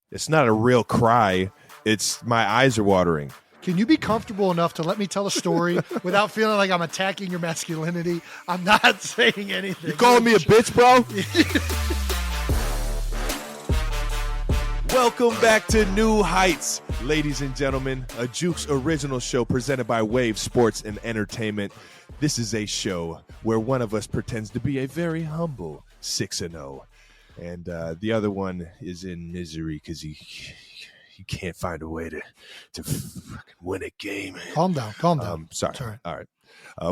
It's not a real cry. It's my eyes are watering. Can you be comfortable enough to let me tell a story without feeling like I'm attacking your masculinity? I'm not saying anything. You calling me a bitch, bro? Welcome back to New Heights, ladies and gentlemen. A Jukes original show presented by Wave Sports and Entertainment. This is a show where one of us pretends to be a very humble 6-0. And the other one is in misery because he can't find a way to fucking win a game. Calm down. Sorry. All right.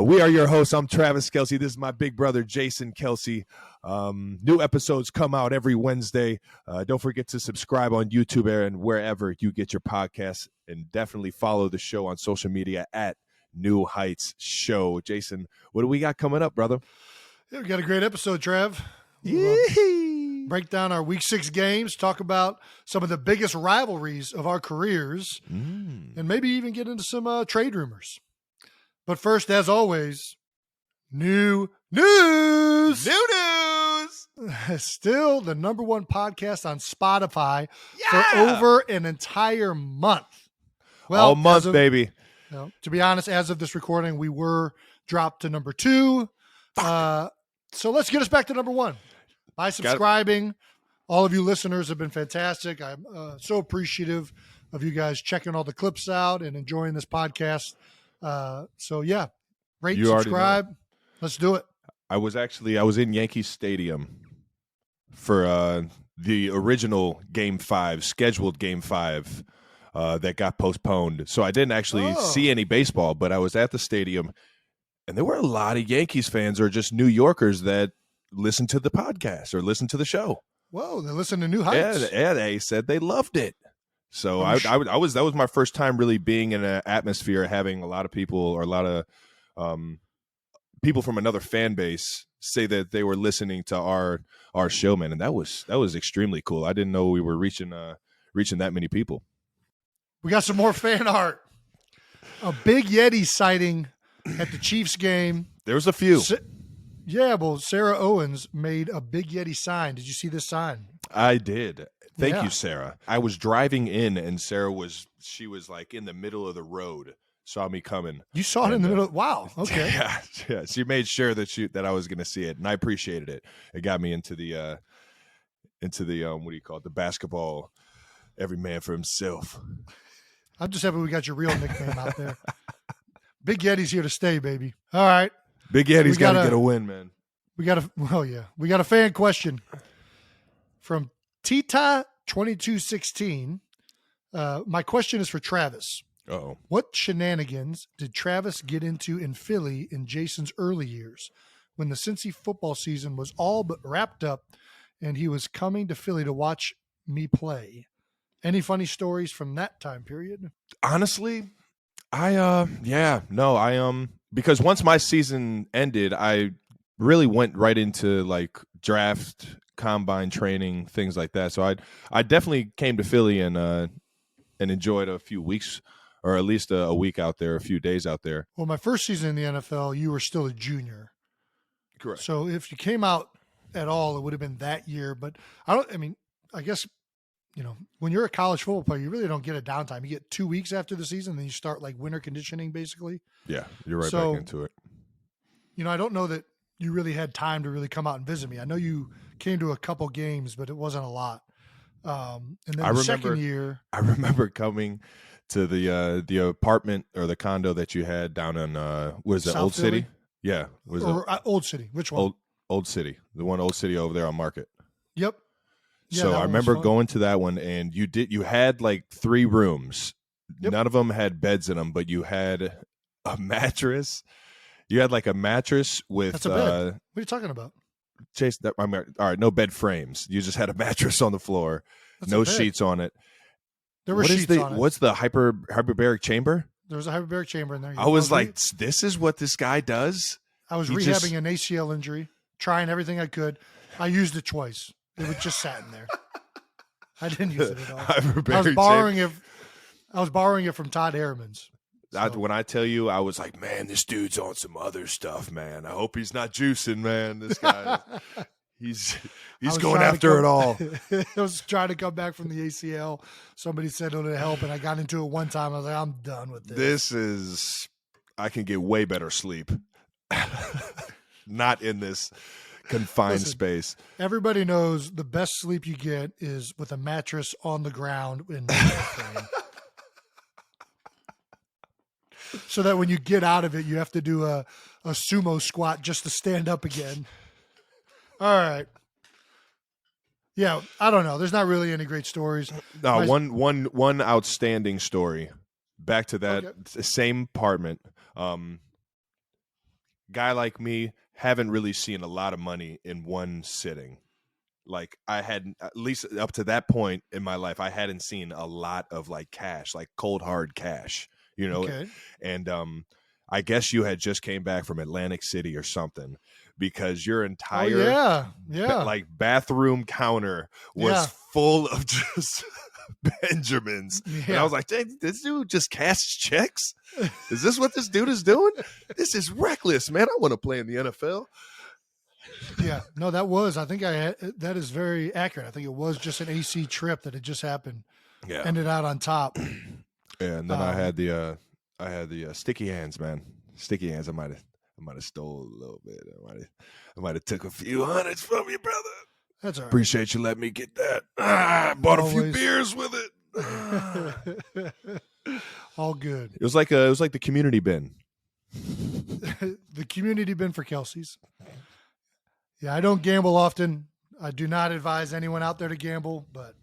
We are your hosts. I'm Travis Kelce. This is my big brother, Jason Kelce. New episodes come out every Wednesday. Don't forget to subscribe on YouTube and wherever you get your podcasts. And definitely follow the show on social media at New Heights Show. Jason, what do we got coming up, brother? Yeah, we got a great episode, Trev. Break down our Week 6 games, talk about some of the biggest rivalries of our careers, and maybe even get into some trade rumors. But first, as always, new news. Still the number one podcast on Spotify for over an entire month. Well, all month, baby. To be honest, as of this recording, we were dropped to number 2. So let's get us back to number 1. By subscribing, all of you listeners have been fantastic. I'm so appreciative of you guys checking all the clips out and enjoying this podcast. So yeah, rate, subscribe. Let's do it. I was in Yankee Stadium for the original Game 5, scheduled Game 5 that got postponed. So I didn't actually see any baseball, but I was at the stadium, and there were a lot of Yankees fans or just New Yorkers that listen to the podcast or listen to the show. Whoa, they listen to New Heights. Yeah, they said they loved it. So that was my first time really being in an atmosphere, having a lot of people or a lot of people from another fan base say that they were listening to our show, man, and that was extremely cool. I didn't know we were reaching that many people. We got some more fan art. A big Yeti sighting at the Chiefs game. There was a few. Yeah, well, Sarah Owens made a big Yeti sign. Did you see this sign? I did. Thank you, Sarah. I was driving in, and Sarah was like in the middle of the road, saw me coming. You saw it in the middle? Wow. Okay. Yeah. She made sure that I was going to see it, and I appreciated it. It got me into the what do you call it? The basketball. Every man for himself. I'm just happy we got your real nickname out there. Big Yeti's here to stay, baby. All right. Big Yeti's got to get a win, man. We got a fan question from Tita2216. My question is for Travis. Uh-oh. What shenanigans did Travis get into in Philly in Jason's early years when the Cincy football season was all but wrapped up and he was coming to Philly to watch me play? Any funny stories from that time period? Honestly, because once my season ended, I really went right into like draft, combine training, things like that. So I definitely came to Philly and enjoyed a few weeks, or at least a week out there, a few days out there. Well, my first season in the NFL, you were still a junior. Correct. So if you came out at all, it would have been that year. But I guess, when you're a college football player, you really don't get a downtime. You get 2 weeks after the season, then you start like winter conditioning, basically. Yeah, you're right back into it. I don't know that you really had time to really come out and visit me. I know you came to a couple games, but it wasn't a lot. And then second year, I remember coming to the apartment or the condo that you had down in was it South Old Philly? City? Yeah, Old City? Which one? Old City, the one Old City over there on Market. Yep. Yeah, so I remember going to that one, and you had like 3 rooms. Yep. None of them had beds in them, but you had a mattress. You had like a mattress with. That's a bed. What are you talking about? Chase, all right, no bed frames. You just had a mattress on the floor, no sheets on it. There were sheets on it. What's the hyperbaric chamber? There was a hyperbaric chamber in there. I was like, this is what this guy does? I was rehabbing an ACL injury, trying everything I could. I used it twice. It was just sat in there. I didn't use it at all. I was borrowing it from Todd Harriman's. So. When I tell you, I was like, man, this dude's on some other stuff, man. I hope he's not juicing, man. This guy, He's was going trying to after it all. I was trying to come back from the ACL. Somebody said it'll help, and I got into it one time. I was like, I'm done with this. I can get way better sleep. Not in this confined space. Everybody knows the best sleep you get is with a mattress on the ground in frame. So that when you get out of it, you have to do a sumo squat just to stand up again. All right. Yeah, I don't know. There's not really any great stories. No, one outstanding story. Back to that same apartment. Guy like me, haven't really seen a lot of money in one sitting. Like I had, at least up to that point in my life, I hadn't seen a lot of like cash, like cold hard cash, you know? Okay. And I guess you had just came back from Atlantic City or something, because your entire like bathroom counter was full of just Benjamins. Yeah. And I was like, dang, this dude just cashes checks? Is this what this dude is doing? This is reckless, man. I want to play in the NFL. Yeah, no, that is very accurate. I think it was just an AC trip that had just happened. Yeah. Ended out on top. Yeah, and then I had the sticky hands, man. Sticky hands. I might have stole a little bit. I might have took a few hundreds from you, brother. That's all right. Appreciate you letting me get that. I bought a few beers with it. All good. It was like the community bin. The community bin for Kelce's. Yeah, I don't gamble often. I do not advise anyone out there to gamble, but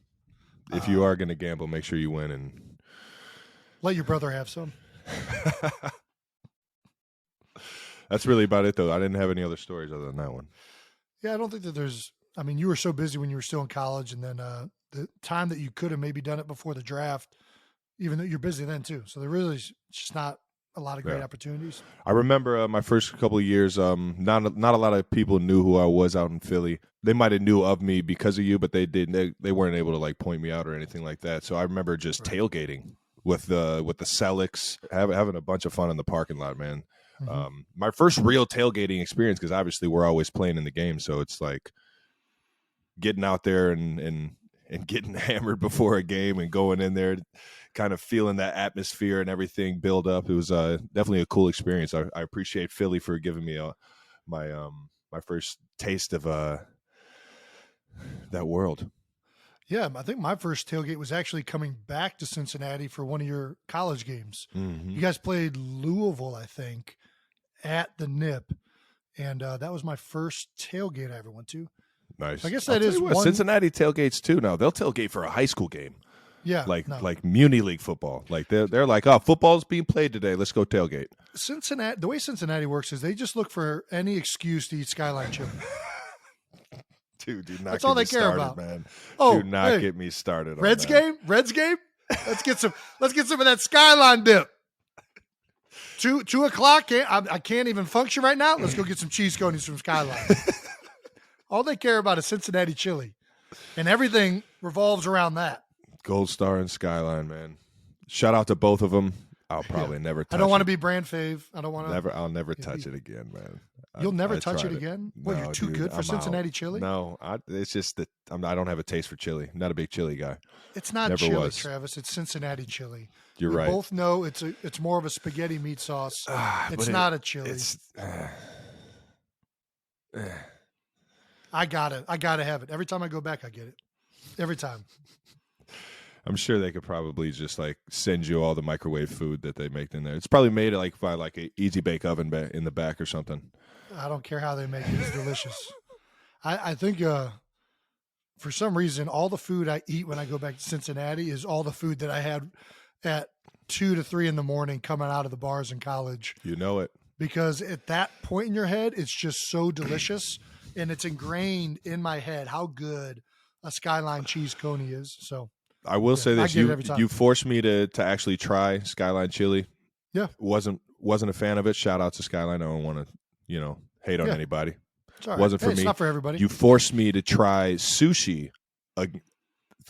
if you are going to gamble, make sure you win and let your brother have some. That's really about it, though. I didn't have any other stories other than that one. Yeah, I don't think that you were so busy when you were still in college, and then the time that you could have maybe done it before the draft, even though you're busy then too. So there really is just not a lot of great opportunities. I remember my first couple of years, not a lot of people knew who I was out in Philly. They might have knew of me because of you, but they didn't. They weren't able to like point me out or anything like that. So I remember just tailgating with the Celtics, having a bunch of fun in the parking lot, man. Mm-hmm. My first real tailgating experience, because obviously we're always playing in the game, so it's like getting out there and getting hammered before a game and going in there, kind of feeling that atmosphere and everything build up. It was definitely a cool experience. I appreciate Philly for giving me my first taste of that world. Yeah, I think my first tailgate was actually coming back to Cincinnati for one of your college games. Mm-hmm. You guys played Louisville, I think, at the NIP, and that was my first tailgate I ever went to. Nice. I guess that is one. Cincinnati tailgates too. Now they'll tailgate for a high school game. Yeah, like Muni League football. Like they're like, oh, football's being played today. Let's go tailgate. Cincinnati. The way Cincinnati works is they just look for any excuse to eat Skyline chili. Dude, do not That's get all me they care started, about, man. Oh, do not get me started. Reds on that. Reds game. Let's get some of that Skyline dip. 2 o'clock. I can't even function right now. Let's go get some cheese conies from Skyline. All they care about is Cincinnati chili, and everything revolves around that. Gold Star and Skyline, man. Shout out to both of them. I'll probably never touch it. I don't want to be brand fave. I don't want to. I'll never touch it again, man. You'll never touch it again? No, you're too good for Cincinnati chili? No, it's just that I don't have a taste for chili. I'm not a big chili guy. It's not never chili, was. Travis. It's Cincinnati chili. You're right. We both know it's more of a spaghetti meat sauce. It's not a chili. I got it. I got to have it. Every time I go back, I get it. Every time. I'm sure they could probably just like send you all the microwave food that they make in there. It's probably made like by like an easy bake oven in the back or something. I don't care how they make it. It's delicious. I think for some reason, all the food I eat when I go back to Cincinnati is all the food that I had at 2 to 3 in the morning coming out of the bars in college. You know it. Because at that point in your head, it's just so delicious. And it's ingrained in my head how good a Skyline cheese coney is. So I will say this: you forced me to actually try Skyline chili. Yeah, wasn't a fan of it. Shout out to Skyline. I don't want to hate on anybody. It's all right. Wasn't for me. It's not for everybody. You forced me to try sushi.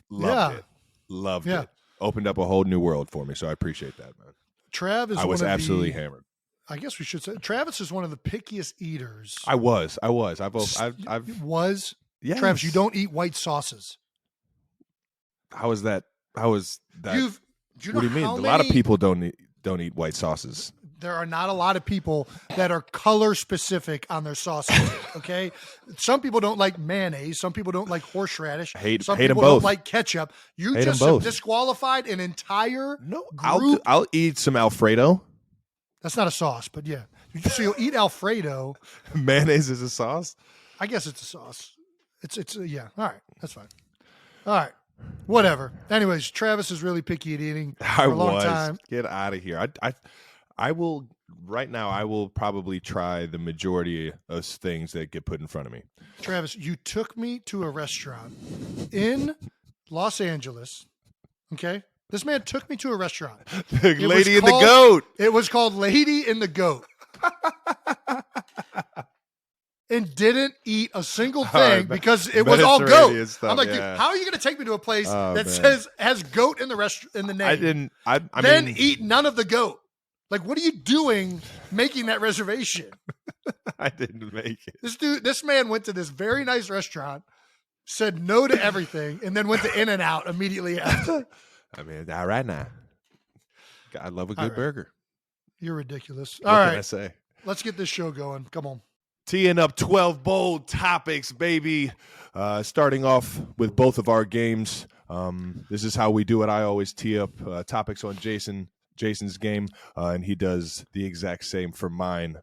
Loved it. Opened up a whole new world for me. So I appreciate that, man. Trav is. I was absolutely hammered. I guess we should say Travis is one of the pickiest eaters. I was. I've was. yes. Travis, you don't eat white sauces. How is that? How is that? Do what do you mean? A lot of people don't eat white sauces. There are not a lot of people that are color specific on their sauces. Okay, some people don't like mayonnaise. Some people don't like horseradish. Some hate people them both. don't like ketchup. You hate just have disqualified an entire group. I'll eat some Alfredo. That's not a sauce, but yeah. So you'll eat Alfredo. Mayonnaise is a sauce? I guess it's a sauce. It's yeah. All right, that's fine. All right, whatever. Anyways, Travis is really picky at eating for a long time. Get out of here. I will right now. I will probably try the majority of things that get put in front of me. Travis, you took me to a restaurant in Los Angeles. Okay. This man took me to a restaurant. Lady and the Goat. It was called Lady and the Goat. And didn't eat a single thing because it was all goat. Stuff, I'm like, dude, how are you going to take me to a place that has goat in the name? I mean, eat none of the goat. Like, what are you doing making that reservation? I didn't make it. This man went to this very nice restaurant, said no to everything, and then went to In-N-Out immediately after. I mean, all right now. I love a good burger. You're ridiculous. What can I say? Let's get this show going. Come on. Teeing up 12 bold topics, baby. Starting off with both of our games. This is how we do it. I always tee up topics on Jason's game, and he does the exact same for mine.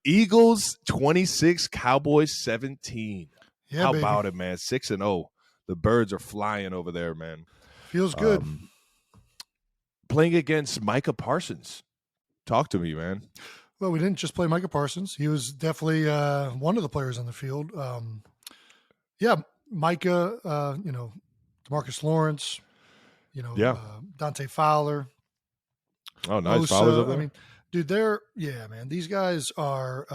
Eagles 26, Cowboys 17. Yeah, how baby. About it, man? 6-0. The birds are flying over there, man. Feels good. Playing against Micah Parsons. Talk to me, man. Well, we didn't just play Micah Parsons. He was definitely one of the players on the field. Micah, DeMarcus Lawrence, Dante Fowler. Oh, nice. Osa. Fowler's over there? I mean, dude, man. These guys are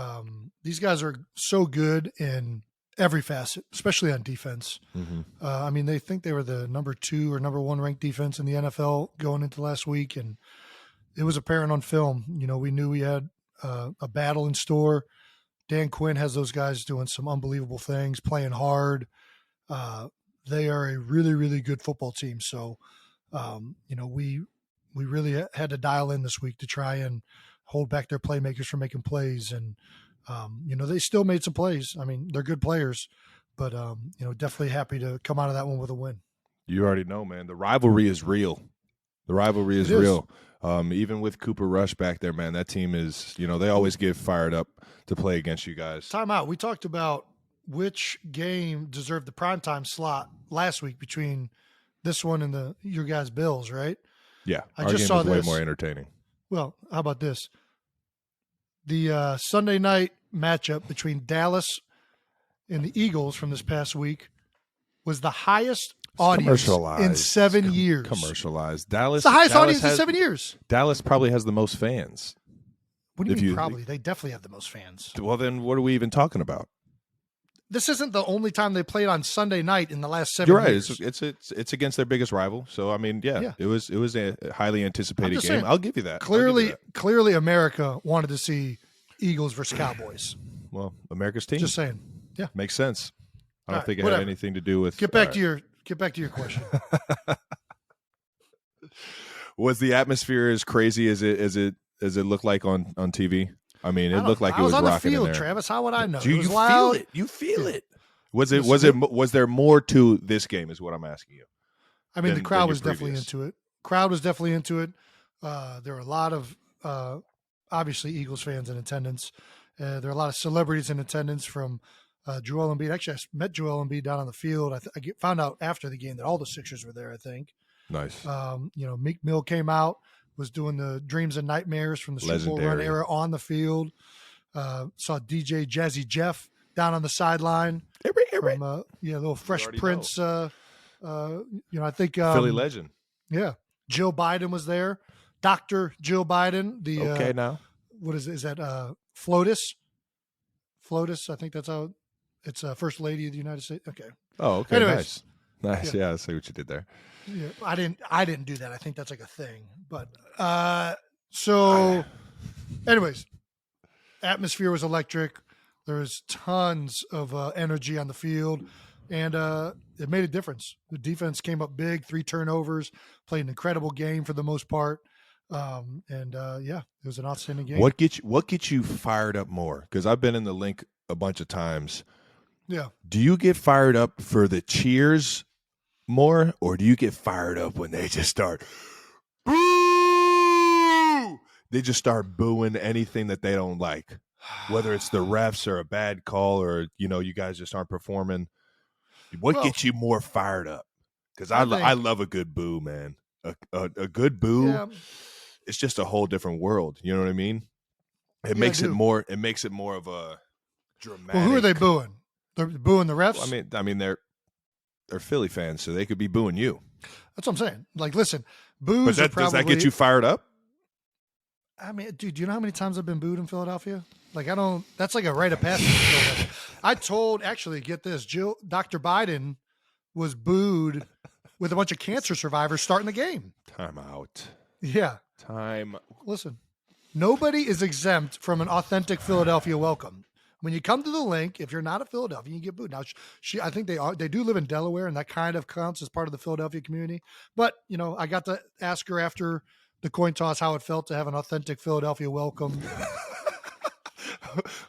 so good in every facet, especially on defense. Mm-hmm. They think they were the number 2 or number 1 ranked defense in the NFL going into last week, and it was apparent on film. We knew we had a battle in store. Dan Quinn has those guys doing some unbelievable things, playing hard. They are a really, really good football team. So, we really had to dial in this week to try and hold back their playmakers from making plays. And, they still made some plays. I mean, they're good players, but, definitely happy to come out of that one with a win. You already know, man. The rivalry is real. The rivalry is real. Even with Cooper Rush back there, man, that team is, they always get fired up to play against you guys. Time out. We talked about which game deserved the primetime slot last week between this one and your guys' Bills, right? Yeah. I just saw this. Way more entertaining. Well, how about this? The Sunday night matchup between Dallas and the Eagles from this past week was the highest audience in 7 years. Commercialized. Dallas. It's the highest audience in 7 years. Dallas probably has the most fans. What do you mean probably? They definitely have the most fans. Well, then what are we even talking about? This isn't the only time they played on Sunday night in the last 7 years. You're right. It's against their biggest rival. So, it was a highly anticipated game. Saying, I'll give you that. Clearly, America wanted to see Eagles versus Cowboys. Well, America's team. Just saying. Yeah. Makes sense. I don't think it had anything to do with. Get back to your question. Was the atmosphere as crazy as it looked like on TV? It looked like it was on rocking the field, in there. Travis. How would I know? You feel it. You feel it. Was there more to this game? Is what I'm asking you. The crowd was definitely into it. There were a lot of obviously Eagles fans in attendance. There are a lot of celebrities in attendance from Joel Embiid. Actually, I met Joel Embiid down on the field. I found out after the game that all the Sixers were there, I think. Nice. Meek Mill came out, was doing the Dreams and Nightmares from the Super Bowl run era on the field. Saw DJ Jazzy Jeff down on the sideline. From, little Fresh Prince. I think Philly legend. Yeah. Jill Biden was there. Dr. Jill Biden. Now. What is it? Is that FLOTUS? FLOTUS, I think that's how it's First Lady of the United States. Okay. Oh, okay. Anyways, nice. Yeah, I see what you did there. Yeah, I didn't do that. I think that's like a thing. But so Anyways, atmosphere was electric. There was tons of energy on the field, and it made a difference. The defense came up big, 3 turnovers, played an incredible game for the most part. It was an outstanding game. What gets you fired up more? Because I've been in the link a bunch of times. Yeah. Do you get fired up for the cheers more, or do you get fired up when they just start boo? They just start booing anything that they don't like, whether it's the refs or a bad call, or you guys just aren't performing. What gets you more fired up? Because I love a good boo, man. A good boo. Yeah. It's just a whole different world. You know what I mean? It makes it more of a dramatic. Well, who are they booing? They're booing the refs? Well, I mean they're Philly fans, so they could be booing you. That's what I'm saying. Like, listen, boos does that get you fired up? I mean, dude, do you know how many times I've been booed in Philadelphia? Like, that's like a rite of passage. Get this, Dr. Biden was booed with a bunch of cancer survivors starting the game. Time out. Yeah. Listen, nobody is exempt from an authentic Philadelphia welcome. When you come to the link, if you're not a Philadelphian, you get booed. Now, I think they do live in Delaware, and that kind of counts as part of the Philadelphia community. But, I got to ask her after the coin toss how it felt to have an authentic Philadelphia welcome.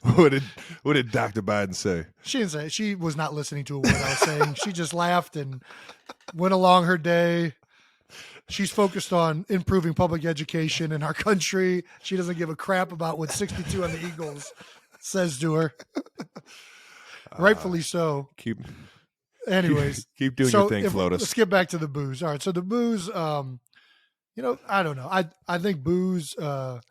What did Dr. Biden say? She didn't say. She was not listening to what I was saying. She just laughed and went along her day. She's focused on improving public education in our country. She doesn't give a crap about what 62 on the Eagles says to her. Rightfully so. Anyways. Keep doing your thing, Flotus. Let's get back to the boos. All right. So the boos, I don't know. I think boos are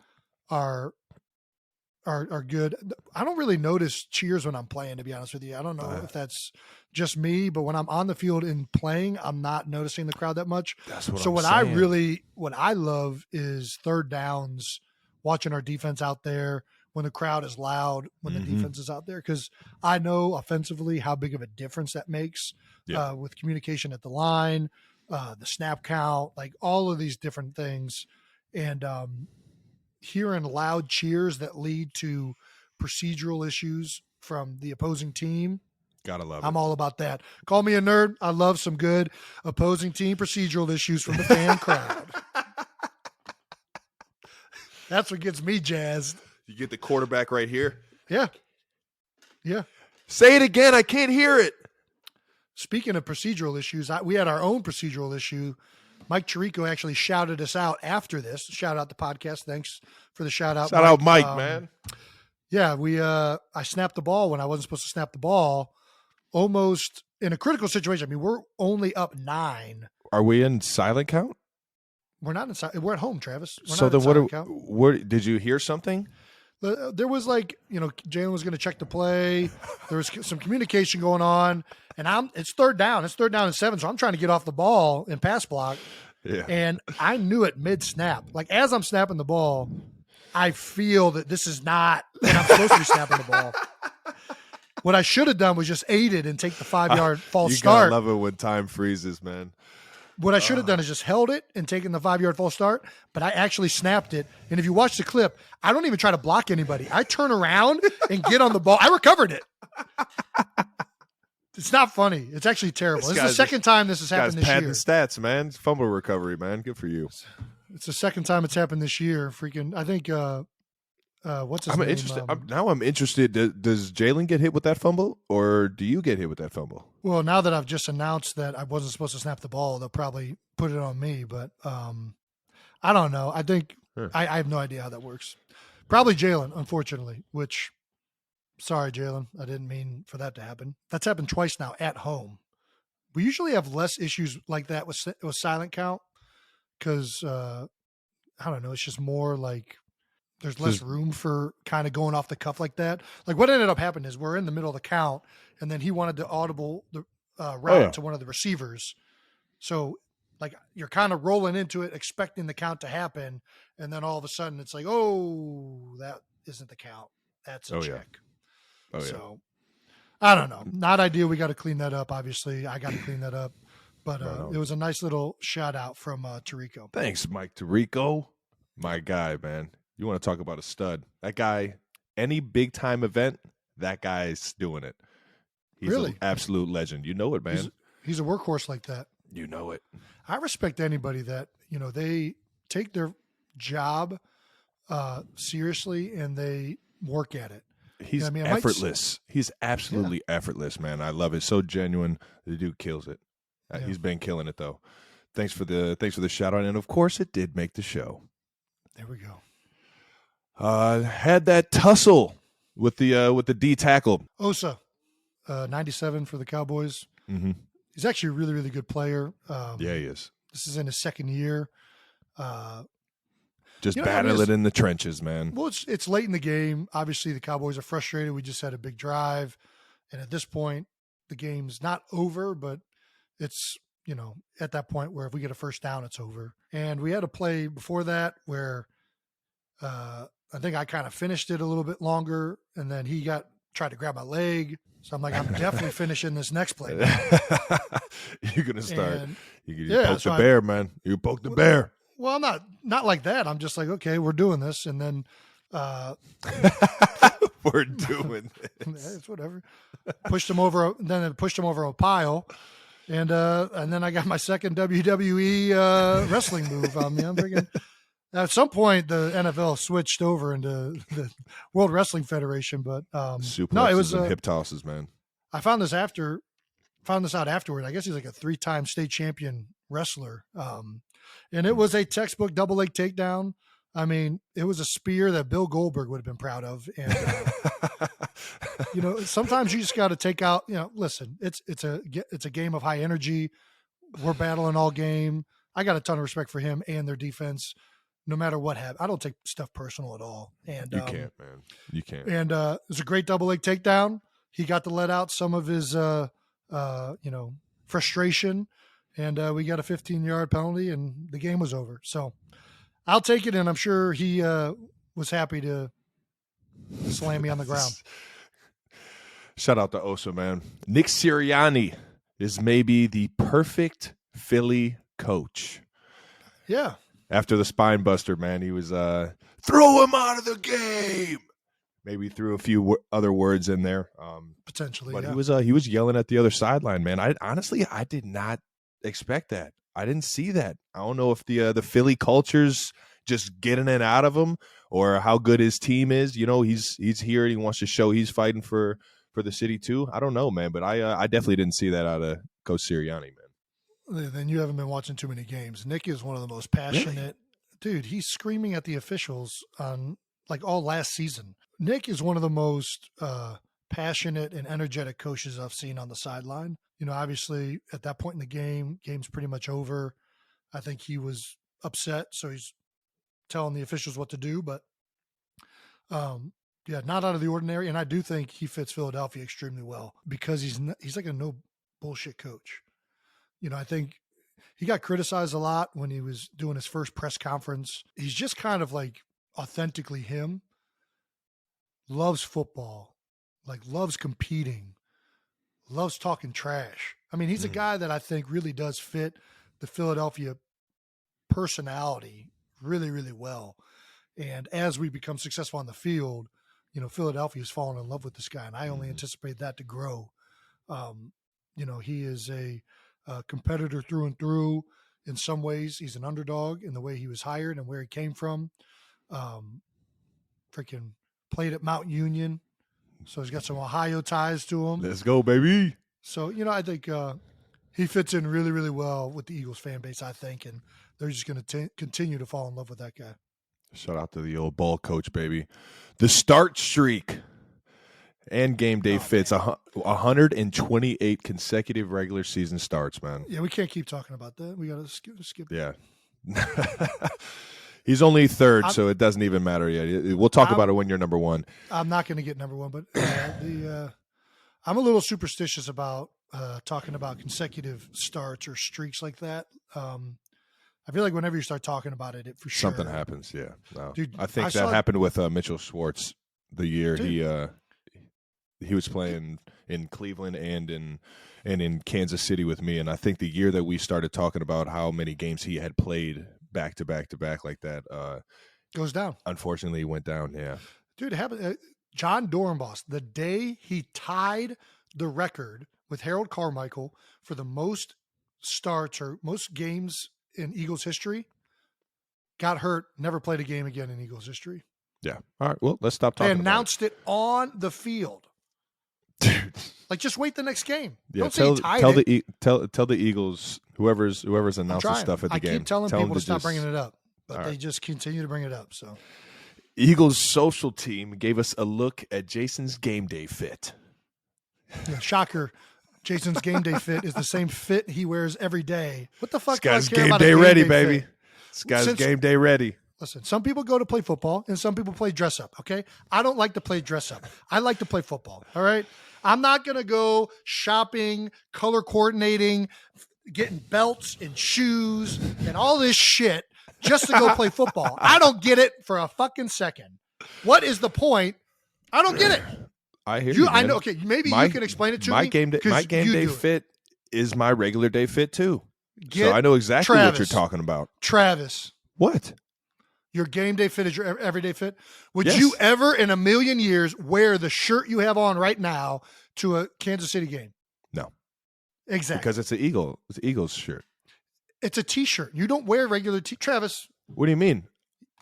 good. I don't really notice cheers when I'm playing, to be honest with you. I don't know if that's just me, but when I'm on the field and playing, I'm not noticing the crowd that much. That's what so I'm what saying. What I love is third downs, watching our defense out there when the crowd is loud, when the defense is out there, because I know offensively how big of a difference that makes with communication at the line, the snap count, like all of these different things. And hearing loud cheers that lead to procedural issues from the opposing team. Gotta love it. I'm all about that. Call me a nerd. I love some good opposing team procedural issues from the fan crowd. That's what gets me jazzed. You get the quarterback right here? Yeah. Yeah. Say it again. I can't hear it. Speaking of procedural issues, we had our own procedural issue. Mike Tirico actually shouted us out after this. Shout out the podcast. Thanks for the shout out. Shout out Mike, man. Yeah, I snapped the ball when I wasn't supposed to snap the ball, almost in a critical situation. I mean, we're only up 9. Are we in silent count? We're not in. We're at home, Travis. So then, what did you hear something? There was Jalen was going to check the play. There was some communication going on, and it's third down. It's 3rd down and 7, so I'm trying to get off the ball and pass block. Yeah. And I knew it mid-snap. Like, as I'm snapping the ball, I feel that this is not when I'm supposed to be snapping the ball. What I should have done was just aid it and take the 5-yard false start. You gotta love it when time freezes, man. What I should have done is just held it and taken the 5-yard false start, but I actually snapped it. And if you watch the clip, I don't even try to block anybody. I turn around and get on the ball. I recovered it. It's not funny. It's actually terrible. This is the second time this has happened this year. Padding stats, man. Fumble recovery, man. Good for you. It's the second time it's happened this year. Freaking, I think, what's his name? Interested. Now I'm interested. Does Jalen get hit with that fumble, or do you get hit with that fumble? Well, now that I've just announced that I wasn't supposed to snap the ball, they'll probably put it on me. But I don't know. I think I have no idea how that works. Probably Jalen, unfortunately, which, sorry, Jalen. I didn't mean for that to happen. That's happened twice now at home. We usually have less issues like that with silent count because, I don't know, it's just more like there's less room for kind of going off the cuff like that. Like, what ended up happening is we're in the middle of the count, and then he wanted to audible the route to one of the receivers. So, like, you're kind of rolling into it, expecting the count to happen, and then all of a sudden it's like, oh, that isn't the count. That's a check. Yeah. So, I don't know. Not ideal. We got to clean that up, obviously. I got to clean that up. But it was a nice little shout out from Tirico. Thanks, Mike Tirico. My guy, man. You want to talk about a stud? That guy, any big time event, that guy's doing it. He's Really? an absolute legend. You know it, man. He's a workhorse like that. You know it. I respect anybody that, they take their job seriously and they work at it. He's effortless. He's absolutely effortless, man. I love it. So genuine. The dude kills it. He's been killing it though. Thanks for the shout out, and of course it did make the show. There we go. Had that tussle with the D tackle. Osa, 97 for the Cowboys. Mm-hmm. He's actually a really, really good player. He is. This is in his second year. Just battle it in the trenches, man. Well, it's late in the game. Obviously, the Cowboys are frustrated. We just had a big drive, and at this point, the game's not over, but it's at that point where if we get a first down, it's over. And we had a play before that where I think I kind of finished it a little bit longer, and then he tried to grab my leg. So I'm like, I'm definitely finishing this next play. You're gonna start. You poke the bear, man. You poke the bear. Well, not like that. I'm just like, okay, we're doing this, and then we're doing this. It's whatever. Pushed him over, then it pushed him over a pile, and then I got my second WWE wrestling move on me. I'm thinking, at some point the NFL switched over into the World Wrestling Federation, but no, it was hip tosses, man. I found this out afterward. I guess he's like a 3-time state champion wrestler, and it was a textbook double leg takedown. I mean, it was a spear that Bill Goldberg would have been proud of, and sometimes you just got to take out. Listen, it's a game of high energy. We're battling all game. I got a ton of respect for him and their defense. No matter what happens, I don't take stuff personal at all. And you can't, man. You can't. And it was a great double leg takedown. He got to let out some of his, frustration, and we got a 15-yard penalty, and the game was over. So I'll take it, and I'm sure he was happy to slam me on the ground. Shout out to Osa, man. Nick Sirianni is maybe the perfect Philly coach. Yeah. After the spine buster, man, he was throw him out of the game. Maybe threw a few other words in there, potentially. But he was yelling at the other sideline, man. I did not expect that. I didn't see that. I don't know if the Philly culture's just getting it out of him, or how good his team is. He's here and he wants to show he's fighting for the city too. I don't know, man, but I definitely didn't see that out of Coach Sirianni, man. Then you haven't been watching too many games. Nick is one of the most passionate. Dude, he's screaming at the officials on like all last season. Nick is one of the most passionate and energetic coaches I've seen on the sideline. Obviously at that point in the game's pretty much over. I think he was upset, so he's telling the officials what to do, but not out of the ordinary. And I do think he fits Philadelphia extremely well because he's like a no bullshit coach. I think he got criticized a lot when he was doing his first press conference. He's just kind of like authentically him. Loves football, like loves competing, loves talking trash. I mean, he's a guy that I think really does fit the Philadelphia personality really, really well. And as we become successful on the field, Philadelphia's fallen in love with this guy, and I only anticipate that to grow. He is a competitor through and through. In some ways, he's an underdog in the way he was hired and where he came from. Freaking played at Mount Union, so he's got some Ohio ties to him. Let's go, baby. So, I think he fits in really, really well with the Eagles fan base, I think, and they're just going to continue to fall in love with that guy. Shout out to the old ball coach, baby. The start streak and game day fits 128 consecutive regular season starts, man. Yeah, we can't keep talking about that. We got to skip. Yeah. He's only third, so it doesn't even matter yet. We'll talk about it when you're number one. I'm not going to get number one, but I'm a little superstitious about talking about consecutive starts or streaks like that. I feel like whenever you start talking about it, for sure something happens. Yeah, no. Dude, I think that happened with Mitchell Schwartz the year he was playing in Cleveland and in Kansas City with me, and I think the year that we started talking about how many games he had played back to back to back like that, Goes down. Unfortunately, he went down. Yeah. Dude, it happened. John Dorenbos, the day he tied the record with Harold Carmichael for the most starts or most games in Eagles history, got hurt, never played a game again in Eagles history. Yeah. All right. Well, let's stop They talking announced it on the field. Dude. Like, just wait the next game. Yeah, Don't say he tied it. Tell the Eagles, whoever's announcing stuff at the game. I keep telling people to stop bringing it up, but All they right. just continue to bring it up. So, Eagles social team gave us a look at Jason's game day fit. yeah, shocker. Jason's game day fit is the same fit he wears every day. What the fuck? This guy's do I care game about day a game ready, day baby. fit? This guy's game day ready. Listen, some people go to play football and some people play dress up, okay? I don't like to play dress up. I like to play football, all right? I'm not going to go shopping, color coordinating, getting belts and shoes and all this shit just to go play football. I don't get it for a fucking second. What is the point? I don't get it. I hear you, man. I know. Okay, maybe you can explain it to me. My game day fit is my regular day fit too. Get so I know exactly Travis. what you're talking about. Travis. What? Your game day fit is your everyday fit. Would Yes. you ever in a million years wear the shirt you have on right now to a Kansas City game? No. Exactly. Because it's It's an Eagles shirt. It's a t-shirt. You don't wear regular Oh, Travis. What do you mean?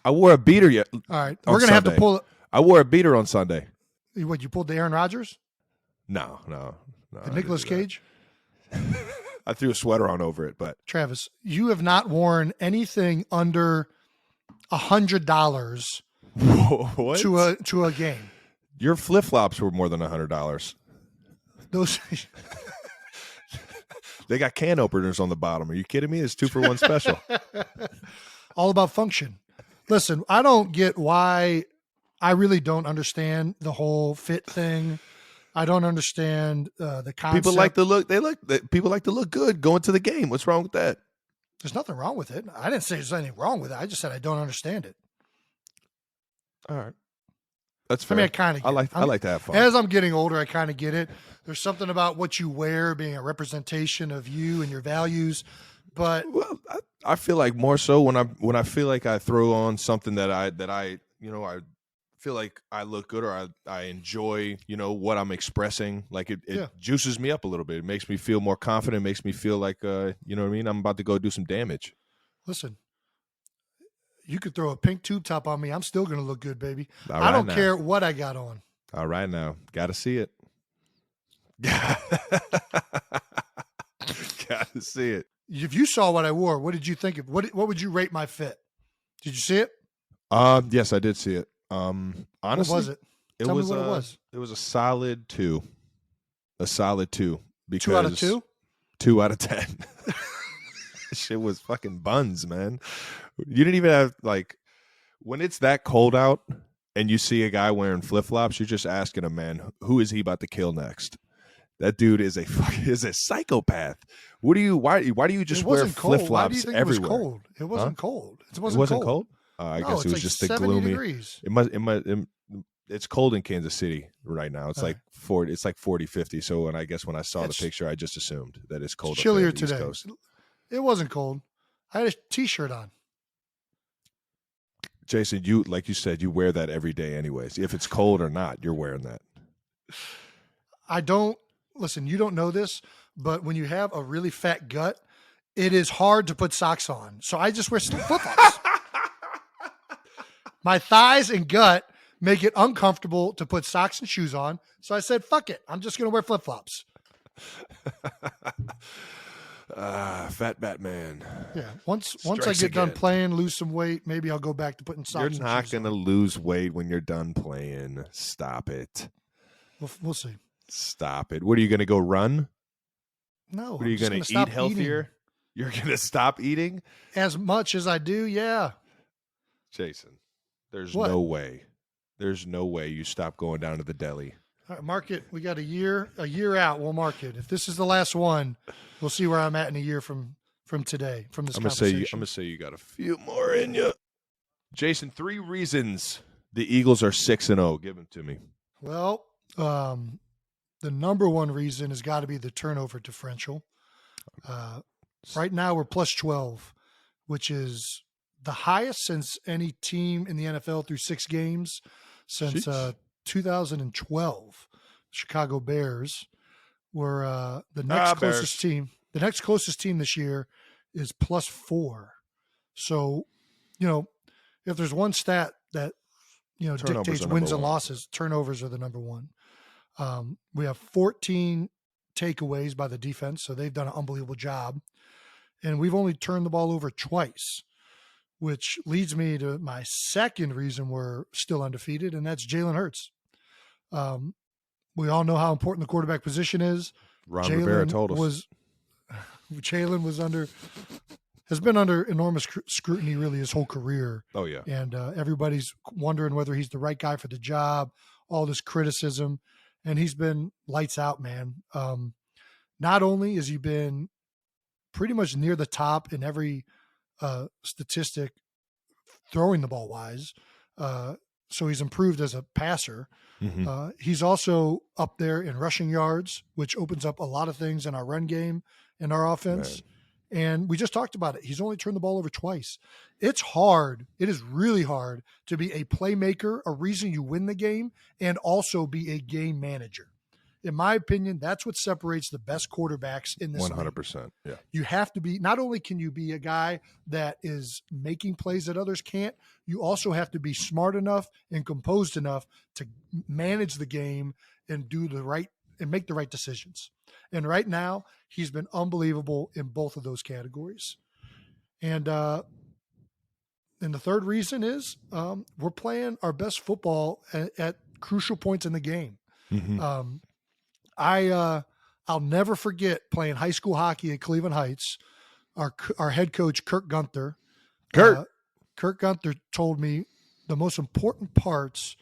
I wore a beater yet. All right. on We're going to have to Sunday. pull I wore a beater on Sunday. what, you pulled the Aaron Rodgers? No. The Nicolas Cage? I threw a sweater on over it, but Travis, you have not worn anything under $100 what? to a game. Your flip flops were more than $100. Those They got can openers on the bottom. Are you kidding me? It's 2-for-1 special. all about function. Listen, I don't get why. I really don't understand the whole fit thing. I don't understand the concept. People like to look. People like to look good going to the game. What's wrong with that? There's nothing wrong with it. I didn't say there's anything wrong with it. I just said I don't understand it. All right, that's fair. I mean, I kind of. I like to have fun. As I'm getting older, I kind of get it. There's something about what you wear being a representation of you and your values. But Well, I feel like more so when I feel like I throw on something that I I feel like I look good or I enjoy what I'm expressing. Like it Yeah. juices me up a little bit. It makes me feel more confident. Makes me feel like you know what I mean. I'm about to go do some damage. listen, you could throw a pink tube top on me. I'm still going to look good, baby. All I right don't now. care what I got on. All right now, got to see it. Got to see it. If you saw what I wore, what did you think of? What would you rate my fit? Did you see it? Yes, I did see it. Honestly, What was it? Tell me what it was. It was a solid 2. A solid 2. Because 2 out of 2? 2 out of 10. Shit was fucking buns, man. You didn't even have when it's that cold out and you see a guy wearing flip flops, you're just asking him, man, who is he about to kill next? That dude is a psychopath. Why do you just wear flip flops Why do you think everywhere? It was cold. It wasn't cold. It It wasn't cold. I No, guess it's it was like just the 70 gloomy. degrees. It's cold in Kansas City right now. It's All like 40. It's like 40, 50. So when I saw It's the picture, I just assumed that it's cold. It's up there chillier on the East today. Coast. It wasn't cold. I had a t-shirt on. Jason, like you said, you wear that every day, anyways. If it's cold or not, you're wearing that. I don't listen. You don't know this, but when you have a really fat gut, it is hard to put socks on. So I just wear flip-flops. My thighs and gut make it uncomfortable to put socks and shoes on. So I said, fuck it. I'm just going to wear flip-flops. Fat Batman. Yeah. Once I Strikes get done again. playing, lose some weight, maybe I'll go back to putting socks You're and not shoes going to on. lose weight when you're done playing. Stop it. We'll see. Stop it. What are you going to go run? No. What are you going to eat healthier? You're going to stop eating? As much as I do, yeah. Jason, there's What? no way. There's no way you stop going down to the deli. All right, mark it. We got a year out. We'll mark it. If this is the last one, we'll see where I'm at in a year from today, from this I'm gonna conversation. say you got a few more in you. Jason, 3 reasons the Eagles are 6-0. Give them to me. Well, the number one reason has got to be the turnover differential. Right now we're plus 12, which is the highest since any team in the NFL through 6 games since 2012. Chicago Bears were the next closest team. The next closest team this year is +4. So, if there's one stat that, dictates wins and losses, turnovers are the number one. We have 14 takeaways by the defense, so they've done an unbelievable job. And we've only turned the ball over twice, which leads me to my second reason we're still undefeated, and that's Jalen Hurts. We all know how important the quarterback position is. Ron Rivera told us. Jalen has been under enormous scrutiny really his whole career. Oh, yeah. And everybody's wondering whether he's the right guy for the job, all this criticism. And he's been lights out, man. Not only has he been pretty much near the top in every statistic throwing the ball wise, so he's improved as a passer. Mm-hmm. He's also up there in rushing yards, which opens up a lot of things in our run game and our offense. Man. And we just talked about it. He's only turned the ball over twice. It's hard. It is really hard to be a playmaker, a reason you win the game, and also be a game manager. In my opinion, that's what separates the best quarterbacks in this 100%. league. Yeah. You have to be, not only can you be a guy that is making plays that others can't, you also have to be smart enough and composed enough to manage the game and make the right decisions. And right now, he's been unbelievable in both of those categories. And the third reason is we're playing our best football at crucial points in the game. Mm-hmm. I'll never forget playing high school hockey at Cleveland Heights. Our head coach, Kurt Gunther. Kurt Gunther told me the most important parts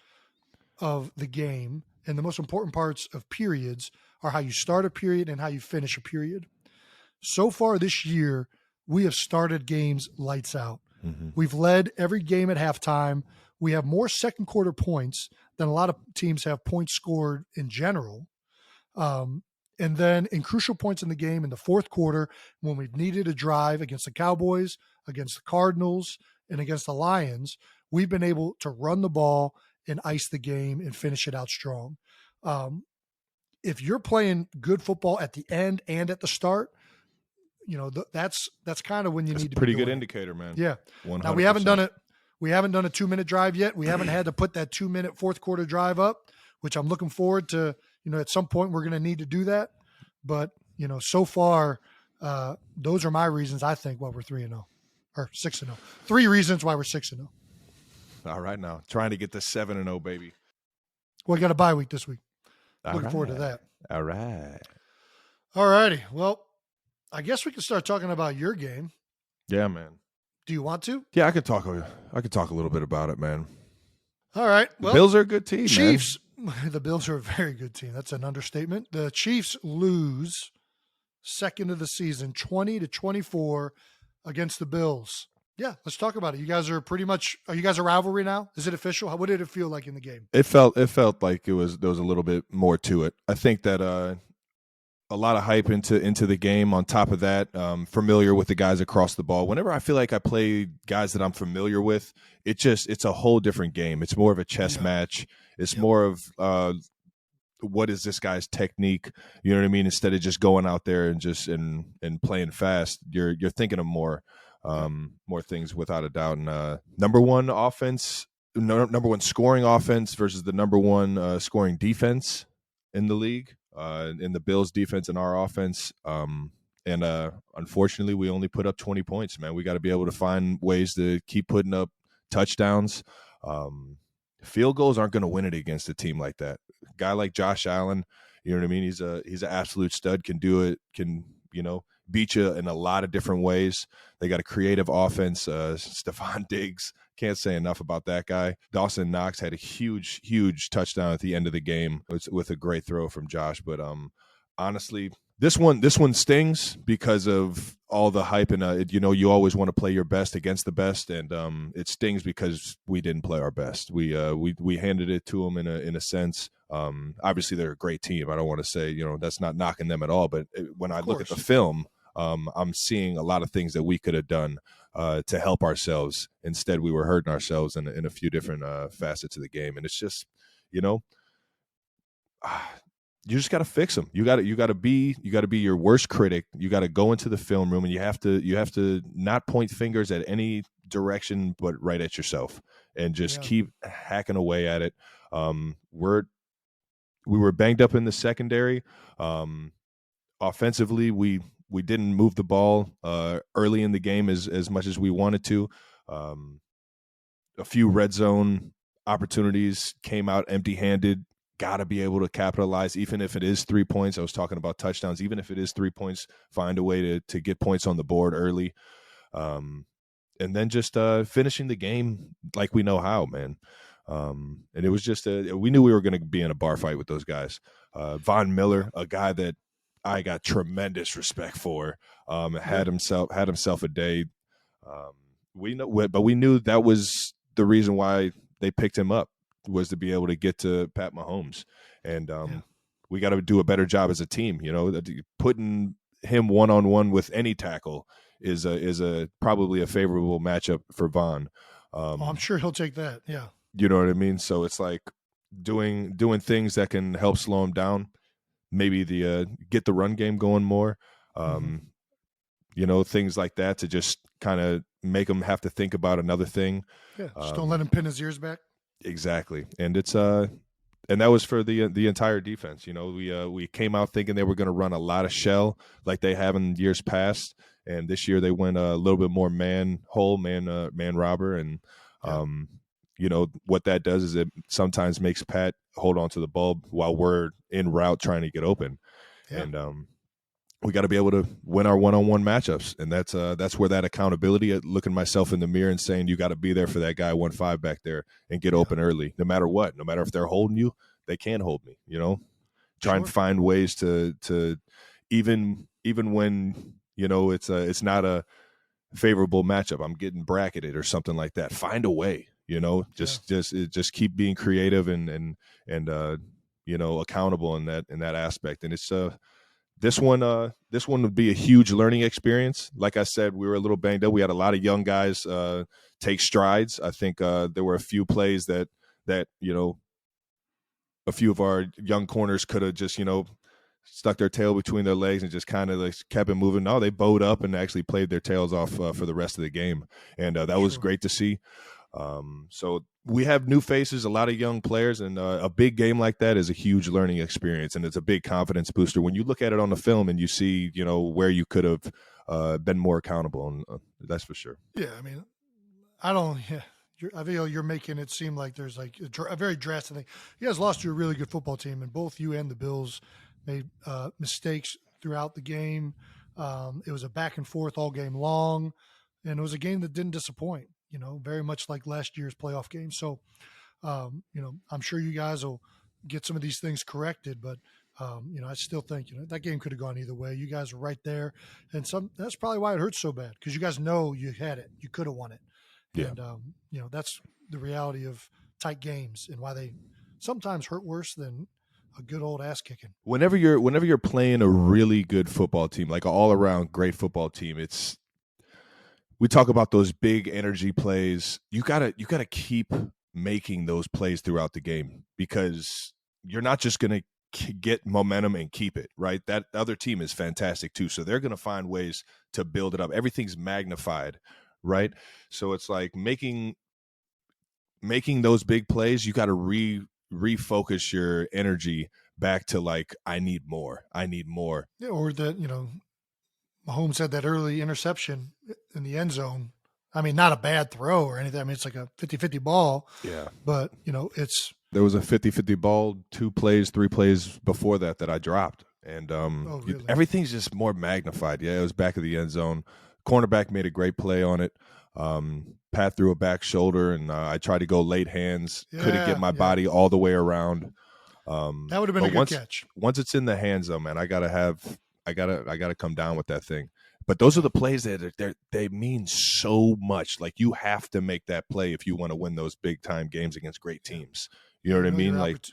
of the game and the most important parts of periods are how you start a period and how you finish a period. So far this year, we have started games lights out. Mm-hmm. We've led every game at halftime. We have more second quarter points than a lot of teams have points scored in general. And then in crucial points in the game in the fourth quarter, when we've needed a drive against the Cowboys, against the Cardinals, and against the Lions, we've been able to run the ball and ice the game and finish it out strong. If you're playing good football at the end and at the start, that's kind of when you need to. Pretty good indicator, man. Yeah. 100%. Now we haven't done it. We haven't done a 2-minute drive yet. We haven't had to put that 2-minute fourth quarter drive up, which I'm looking forward to. At some point we're going to need to do that. But, so far, those are my reasons, I think, why we're 3-0 or 6-0. 3 reasons why we're 6-0. All right, now trying to get to 7-0, baby. Well, we got a bye week this week. Looking right. forward to that. All right. All righty. Well, I guess we can start talking about your game. Yeah, man. Do you want to? Yeah, I could talk a little bit about it, man. All right. Well, the Bills are a good team, Chiefs. Man. The Bills are a very good team. That's an understatement. The Chiefs lose second of the season, 20-24 against the Bills. Yeah, let's talk about it. You guys are are you guys a rivalry now? Is it official? What did it feel like in the game? It felt like there was a little bit more to it. I think that a lot of hype into the game. On top of that, familiar with the guys across the ball. Whenever I feel like I play guys that I'm familiar with, it's a whole different game. It's more of a chess match. It's more of what is this guy's technique? You know what I mean? Instead of just going out there and just and playing fast, you're thinking of more things without a doubt. And number one scoring offense versus the number one scoring defense in the league. In the Bills defense and our offense. And unfortunately, we only put up 20 points, man. We got to be able to find ways to keep putting up touchdowns. Field goals aren't going to win it against a team like that. A guy like Josh Allen, you know what I mean? He's an absolute stud, can do it, can, beat you in a lot of different ways. They got a creative offense. Stephon Diggs, can't say enough about that guy. Dawson Knox had a huge, huge touchdown at the end of the game with a great throw from Josh. But honestly, this one stings because of all the hype and you always want to play your best against the best, and it stings because we didn't play our best. We handed it to them in a sense. Obviously, they're a great team. I don't want to say that's not knocking them at all. But when I look at the film, I'm seeing a lot of things that we could have done to help ourselves. Instead, we were hurting ourselves in a few different facets of the game, and it's just, you know, you just got to fix them. You got to be your worst critic. You got to go into the film room, and you have to not point fingers at any direction, but right at yourself, and just keep hacking away at it. We were banged up in the secondary. Offensively, we didn't move the ball early in the game as much as we wanted to. A few red zone opportunities came out empty-handed. Got to be able to capitalize, even if it is 3 points. I was talking about touchdowns. Even if it is 3 points, find a way to get points on the board early. And then just finishing the game like we know how, man. And it was just we knew we were going to be in a bar fight with those guys. Von Miller, a guy that I got tremendous respect for, had himself a day. We knew that was the reason why they picked him up, was to be able to get to Pat Mahomes. And we got to do a better job as a team. You know, putting him one-on-one with any tackle is probably a favorable matchup for Von. I'm sure he'll take that. Yeah. You know what I mean? So it's like doing things that can help slow him down. Maybe get the run game going more. You know, things like that to just kind of make him have to think about another thing. Yeah, just don't let him pin his ears back. Exactly. And it's and that was for the entire defense. You know, we came out thinking they were going to run a lot of shell like they have in years past, and this year they went a little bit more man robber, and you know what that does is it sometimes makes Pat hold on to the ball while we're en route trying to get open, and we got to be able to win our one-on-one matchups, and that's where that accountability, looking myself in the mirror and saying you got to be there for that guy 1-5 back there and get open early, no matter what, no matter if they're holding you, they can't hold me. You know, try and find ways to even when you know it's not a favorable matchup, I'm getting bracketed or something like that. Find a way, you know, just keep being creative and you know, accountable in that aspect, and it's This one would be a huge learning experience. Like I said, we were a little banged up. We had a lot of young guys take strides. I think there were a few plays that you know, a few of our young corners could have just, you know, stuck their tail between their legs and just kind of like kept it moving. No, they bowed up and actually played their tails off for the rest of the game, and that was great to see. So we have new faces, a lot of young players, and a big game like that is a huge learning experience, and it's a big confidence booster when you look at it on the film and you see, you know, where you could have been more accountable, and that's for sure. Yeah, I mean, I feel you're making it seem like there's like a very drastic thing. You guys lost to a really good football team, and both you and the Bills made mistakes throughout the game. It was a back and forth all game long, and it was a game that didn't disappoint. You know, very much like last year's playoff game. So, you know, I'm sure you guys will get some of these things corrected, but, you know, I still think, you know, that game could have gone either way. You guys are right there. And that's probably why it hurts so bad, because you guys know you had it. You could have won it. Yeah. And, you know, that's the reality of tight games and why they sometimes hurt worse than a good old ass kicking. Whenever you're playing a really good football team, like an all around great football team, we talk about those big energy plays. You gotta keep making those plays throughout the game, because you're not just gonna get momentum and keep it, right? That other team is fantastic too, so they're gonna find ways to build it up. Everything's magnified, right? So it's like making those big plays. You got to refocus your energy back to like, I need more. Yeah, or that, you know, Mahomes had that early interception in the end zone. I mean, not a bad throw or anything. I mean, it's like a 50-50 ball. Yeah. But, you know, there was a 50-50 ball 3 plays before that I dropped. And really? Everything's just more magnified. Yeah, it was back of the end zone. Cornerback made a great play on it. Pat threw a back shoulder, and I tried to go late hands. Couldn't get my body all the way around. That would have been a good catch. Once it's in the hands, though, man, I gotta come down with that thing. But those are the plays that they mean so much. Like, you have to make that play if you want to win those big time games against great teams. You know what I mean? Like,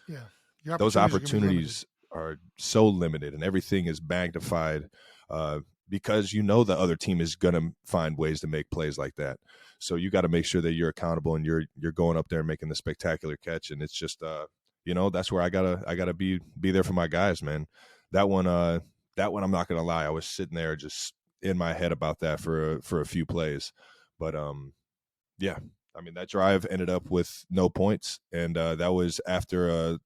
those opportunities are so limited, and everything is magnified because you know the other team is going to find ways to make plays like that. So you got to make sure that you're accountable and you're going up there and making the spectacular catch. And it's just that's where I gotta be there for my guys, man. That one I'm not gonna lie, I was sitting there just in my head about that for a few plays, but yeah, I mean that drive ended up with no points, and that was after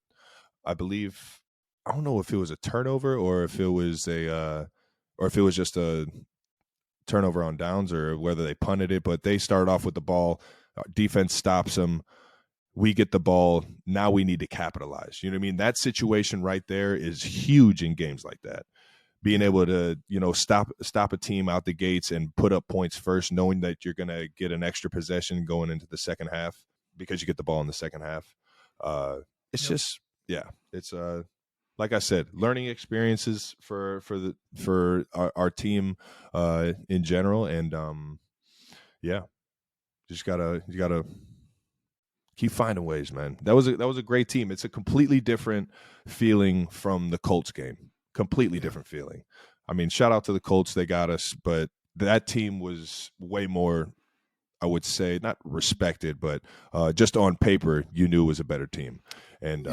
I believe, I don't know if it was a turnover or if it was just a turnover on downs or whether they punted it, but they started off with the ball. Defense stops them. We get the ball. Now we need to capitalize. You know what I mean? That situation right there is huge in games like that. Being able to, stop a team out the gates and put up points first, knowing that you're going to get an extra possession going into the second half because you get the ball in the second half. It's like I said, learning experiences for our team in general, and you gotta keep finding ways, man. That was a great team. It's a completely different feeling from the Colts game. Completely different feeling. I mean, shout out to the Colts, they got us, but that team was way more, I would say, not respected, but just on paper, you knew it was a better team. And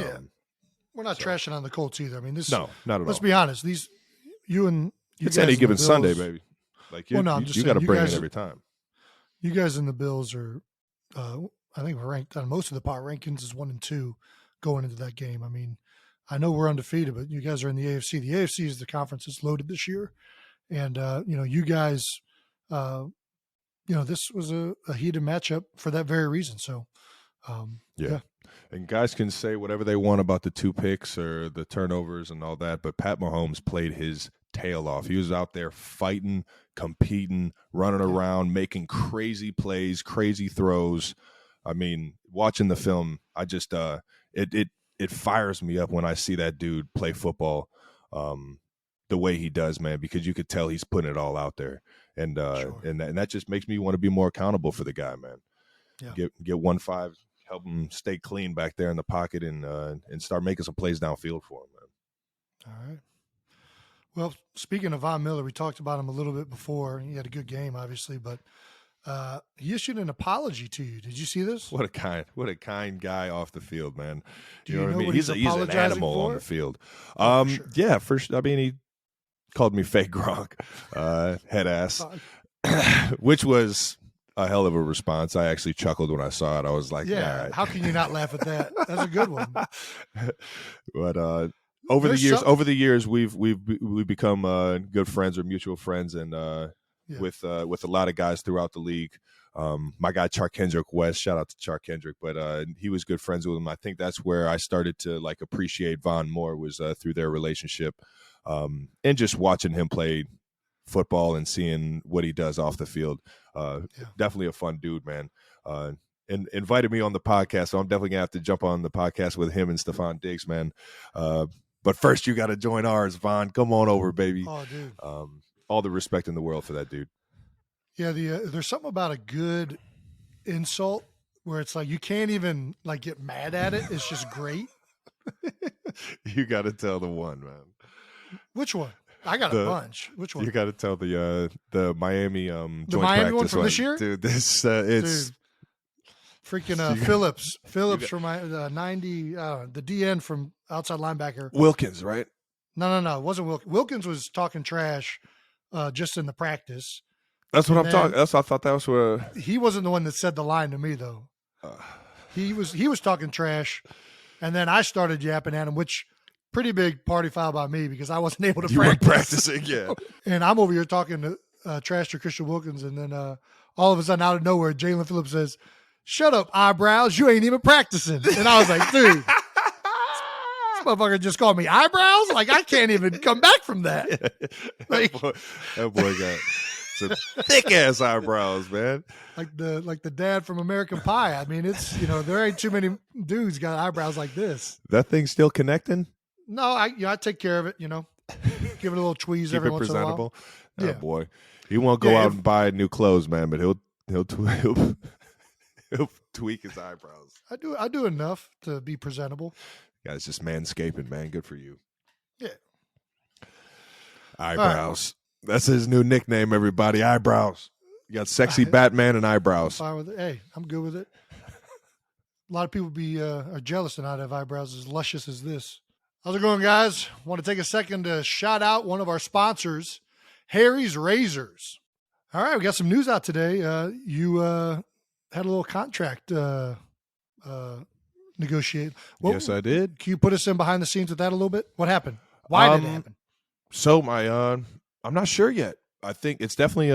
we're not trashing on the Colts either. I mean, this no, not at all. Let's be honest. It's any given Sunday, baby. Like you got to bring it every time. You guys in the Bills are, I think we're ranked on most of the power rankings as 1 and 2 going into that game. I mean, I know we're undefeated, but you guys are in the AFC. The AFC is the conference that's loaded this year, and you guys, this was a heated matchup for that very reason. So, yeah. And guys can say whatever they want about the 2 picks or the turnovers and all that, but Pat Mahomes played his tail off. He was out there fighting, competing, running around, making crazy plays, crazy throws. I mean, watching the film, I just it fires me up when I see that dude play football the way he does, man, because you could tell he's putting it all out there. And and that just makes me want to be more accountable for the guy, man. Yeah. Get 1-5, help him stay clean back there in the pocket, and start making some plays downfield for him, man. All right. Well, speaking of Von Miller, we talked about him a little bit before. He had a good game, obviously, but he issued an apology to you. Did you see this? What a kind guy off the field, man. You know what I mean? He's an animal for? On the field. For sure. Yeah, I mean, he called me fake Gronk, head ass, which was a hell of a response. I actually chuckled when I saw it. I was like, yeah, all right. How can you not laugh at that? That's a good one. But over the years, we've become good friends or mutual friends, and with a lot of guys throughout the league. My guy Charkendrick West, shout out to Charkendrick, but he was good friends with him. I think that's where I started to appreciate Von more, was through their relationship, and just watching him play football and seeing what he does off the field. Definitely a fun dude, man. And invited me on the podcast, so I'm definitely gonna have to jump on the podcast with him and Stephon Diggs, man. But first, you got to join ours, Von. Come on over, baby. Oh, dude. All the respect in the world for that dude. Yeah, there's something about a good insult where it's like you can't even get mad at it. It's just great. You got to tell the one, man. Which one? I got a bunch. Which one? You got to tell the Miami joint the Miami practice one from this year, dude. This it's. Dude. Freaking Phillips from 90, the DN from outside linebacker. Wilkins, right? No. It wasn't Wilkins. Wilkins was talking trash just in the practice. That's what I'm talking. I thought that was what. He wasn't the one that said the line to me, though. He was talking trash, and then I started yapping at him, which pretty big party foul by me because I wasn't able to practice. You weren't practicing, yeah. And I'm over here talking to trash to Christian Wilkins, and then all of a sudden, out of nowhere, Jalen Phillips says, "Shut up, eyebrows. You ain't even practicing." And I was like, dude, this motherfucker just called me eyebrows? I can't even come back from that. That boy got some thick-ass eyebrows, man. Like the dad from American Pie. I mean, it's, there ain't too many dudes got eyebrows like this. That thing's still connecting? No, I take care of it, Give it a little tweeze every once in a while. Oh, boy. He won't go out and buy new clothes, man, but he'll tweak his eyebrows. I do enough to be presentable. Guys, just manscaping, man. Good for you. Yeah. Eyebrows. That's his new nickname, everybody. Eyebrows. You got sexy Batman and eyebrows. I'm fine with it. Hey, I'm good with it. A lot of people are jealous to not have eyebrows as luscious as this. How's it going, guys? Want to take a second to shout out one of our sponsors, Harry's Razors. All right, we got some news out today. You had a little contract negotiate. Yes, I did. Can you put us in behind the scenes with that a little bit? What happened? Why did it happen? So I'm not sure yet. I think it's definitely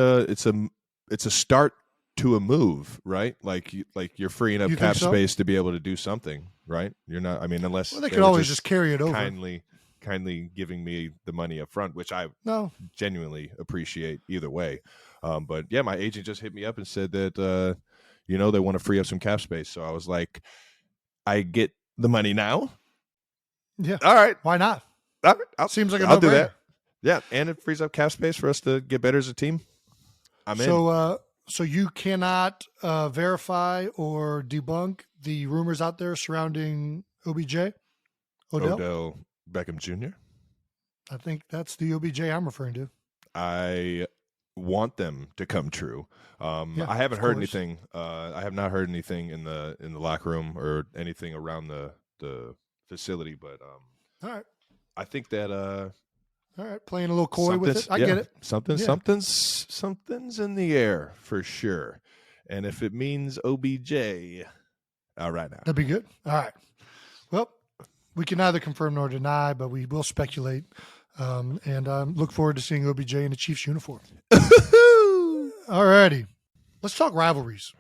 it's a start to a move, right? Like you're freeing up cap space to be able to do something, right? You're not. I mean, unless they could always just carry it over. Kindly giving me the money up front, which I genuinely appreciate either way. But yeah, my agent just hit me up and said that they want to free up some cap space. So I was like, I get the money now. Yeah. All right. Why not? Seems like I'll do that. Yeah, and it frees up cap space for us to get better as a team. I'm in. So you cannot verify or debunk the rumors out there surrounding OBJ? Odell Beckham Jr.? I think that's the OBJ I'm referring to. I want them to come true. I haven't heard anything. I have not heard anything in the locker room or anything around the facility, but all right. I think that all right, playing a little coy with it. I get it. Something's in the air for sure. And if it means OBJ, all right now. That'd be good. All right. Well, we can neither confirm nor deny, but we will speculate. And look forward to seeing OBJ in a Chiefs uniform. All righty. Let's talk rivalries.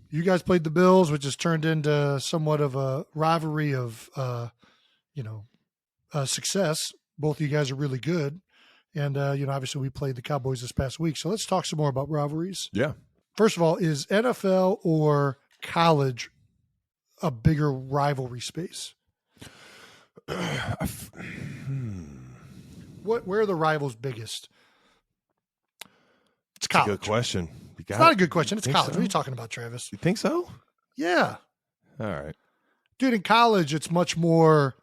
You guys played the Bills, which has turned into somewhat of a rivalry of, success. Both of you guys are really good. And, obviously we played the Cowboys this past week. So let's talk some more about rivalries. Yeah. First of all, is NFL or college a bigger rivalry space? Where are the rivals biggest? It's college. That's a good question. It's not a good question. It's college. So? What are you talking about, Travis? You think so? Yeah. All right. Dude, in college, it's much more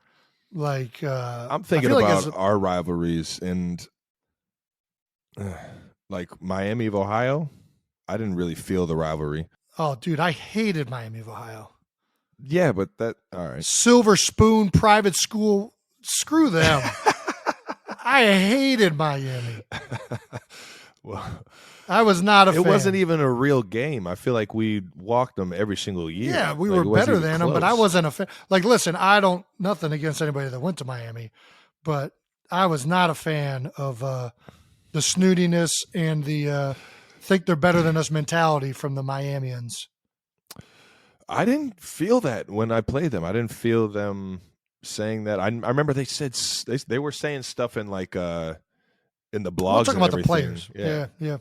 like I'm thinking about our rivalries and like Miami of Ohio. I didn't really feel the rivalry. Oh, dude, I hated Miami of Ohio. Yeah, but all right. Silver Spoon private school. Screw them. I hated Miami. Well, I was not a fan. It wasn't even a real game. I feel like we walked them every single year. Yeah, we were better than them, but I wasn't a fan. Like, listen, nothing against anybody that went to Miami, but I was not a fan of the snootiness and the think they're better than us mentality from the Miamians. I didn't feel that when I played them. I didn't feel them saying that. I remember they said they were saying stuff in like in the blogs. I'm talking about the players. Yeah.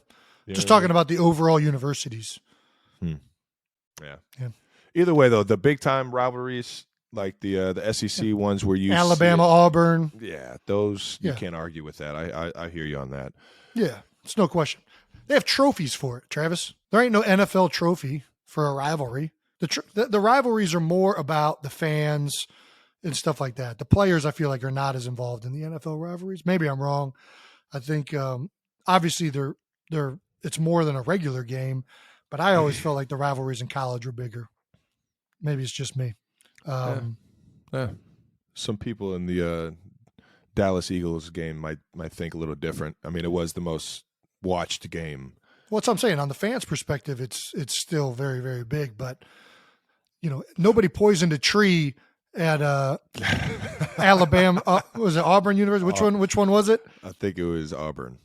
Just talking about the overall universities. Yeah. Either way, though, the big time rivalries, like the SEC ones where you Alabama, Auburn. Yeah, those you can't argue with that. I hear you on that. Yeah, it's no question. They have trophies for it, Travis. There ain't no NFL trophy for a rivalry. The rivalries are more about the fans and stuff like that. The players, I feel like, are not as involved in the NFL rivalries. Maybe I'm wrong. I think obviously it's more than a regular game, but I always felt like the rivalries in college were bigger. Maybe it's just me. Some people in the Dallas Eagles game might think a little different. I mean, it was the most watched game. Well, that's what I'm saying. On the fans' perspective, it's still very, very big. But nobody poisoned a tree at Alabama. Was it Auburn University? Which one was it? I think it was Auburn.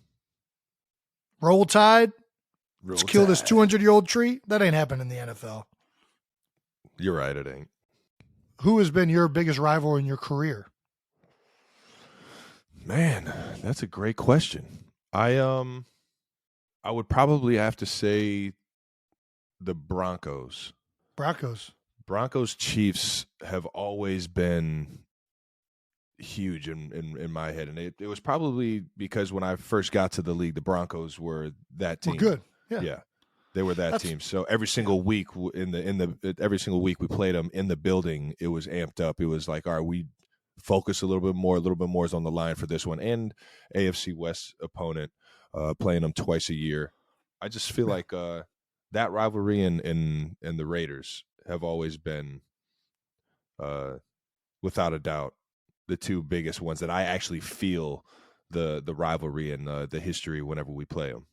Roll Tide. Let's kill this 200-year-old tree. That ain't happening in the NFL. You're right. It ain't. Who has been your biggest rival in your career? Man, that's a great question. I would probably have to say the Broncos. Broncos Chiefs have always been huge in my head, and it was probably because when I first got to the league, the Broncos were that team. Good, yeah, they were that team. So every single week every single week we played them in the building, it was amped up. It was like, all right, we focus a little bit more is on the line for this one, and AFC West opponent. playing them twice a year. I just feel like that rivalry and the Raiders have always been, without a doubt, the two biggest ones that I actually feel the rivalry and the history whenever we play them.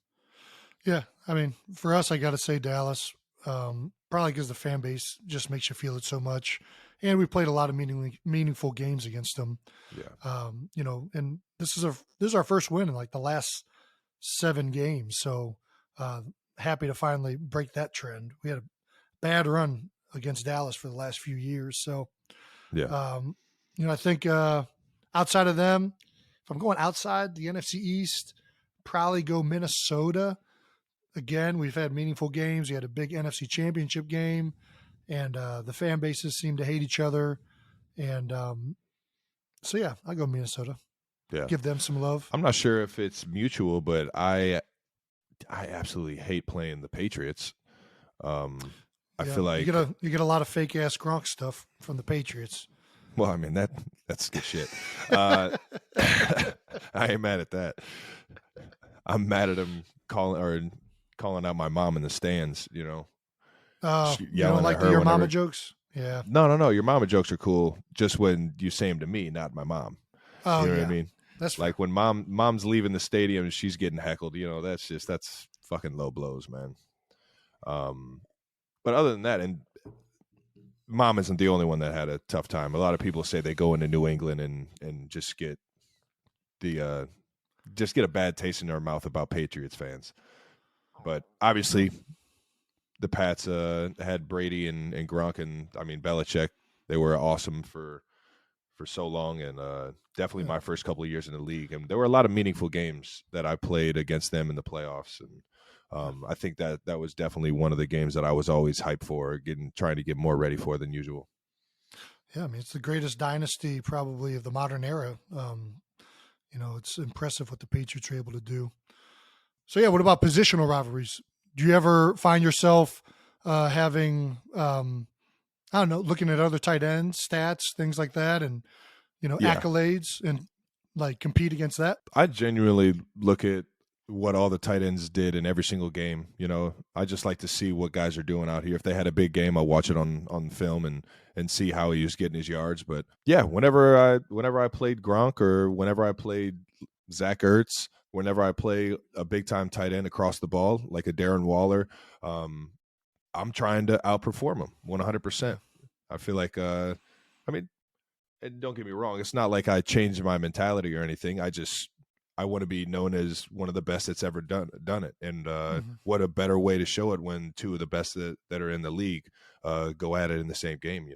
Yeah, I mean, for us, I got to say Dallas, probably because the fan base just makes you feel it so much, and we played a lot of meaningful games against them. Yeah, And this is our first win in like the last 7 games, so happy to finally break that trend. We had a bad run against Dallas for the last few years, so yeah, I think outside of them, if I'm going outside the NFC East, probably go Minnesota. Again, we've had meaningful games. We had a big NFC Championship game, and the fan bases seem to hate each other. And so, yeah, I go Minnesota. yeah. Give them some love. I'm not sure if it's mutual, but I absolutely hate playing the Patriots. I feel like you get a lot of fake ass Gronk stuff from the Patriots. Well, I mean that's good shit. I ain't mad at that. I'm mad at him calling out my mom in the stands. You don't like your whenever, mama jokes? Yeah. No. Your mama jokes are cool. Just when you say them to me, not my mom. Oh, you know yeah. what I mean? That's like fair. when mom's leaving the stadium and she's getting heckled. That's fucking low blows, man. But other than that, and mom isn't the only one that had a tough time. A lot of people say they go into New England and just get a bad taste in their mouth about Patriots fans. But obviously, the Pats had Brady and Gronk and Belichick. They were awesome for so long, and definitely my first couple of years in the league. And there were a lot of meaningful games that I played against them in the playoffs. And I think that was definitely one of the games that I was always hyped for, trying to get more ready for than usual. Yeah, I mean, it's the greatest dynasty probably of the modern era. It's impressive what the Patriots are able to do. So, yeah, what about positional rivalries? Do you ever find yourself having, I don't know, looking at other tight ends, stats, things like that, and, accolades and, like, compete against that? I genuinely look at what all the tight ends did in every single game. I just like to see what guys are doing out here. If they had a big game, I'll watch it on film and see how he was getting his yards. But yeah, whenever I played Gronk or whenever I played Zach Ertz, whenever I play a big time tight end across the ball, like a Darren Waller, I'm trying to outperform him 100%. I feel like, and don't get me wrong, it's not like I changed my mentality or anything. I want to be known as one of the best that's ever done it. And what a better way to show it when two of the best that are in the league go at it in the same game,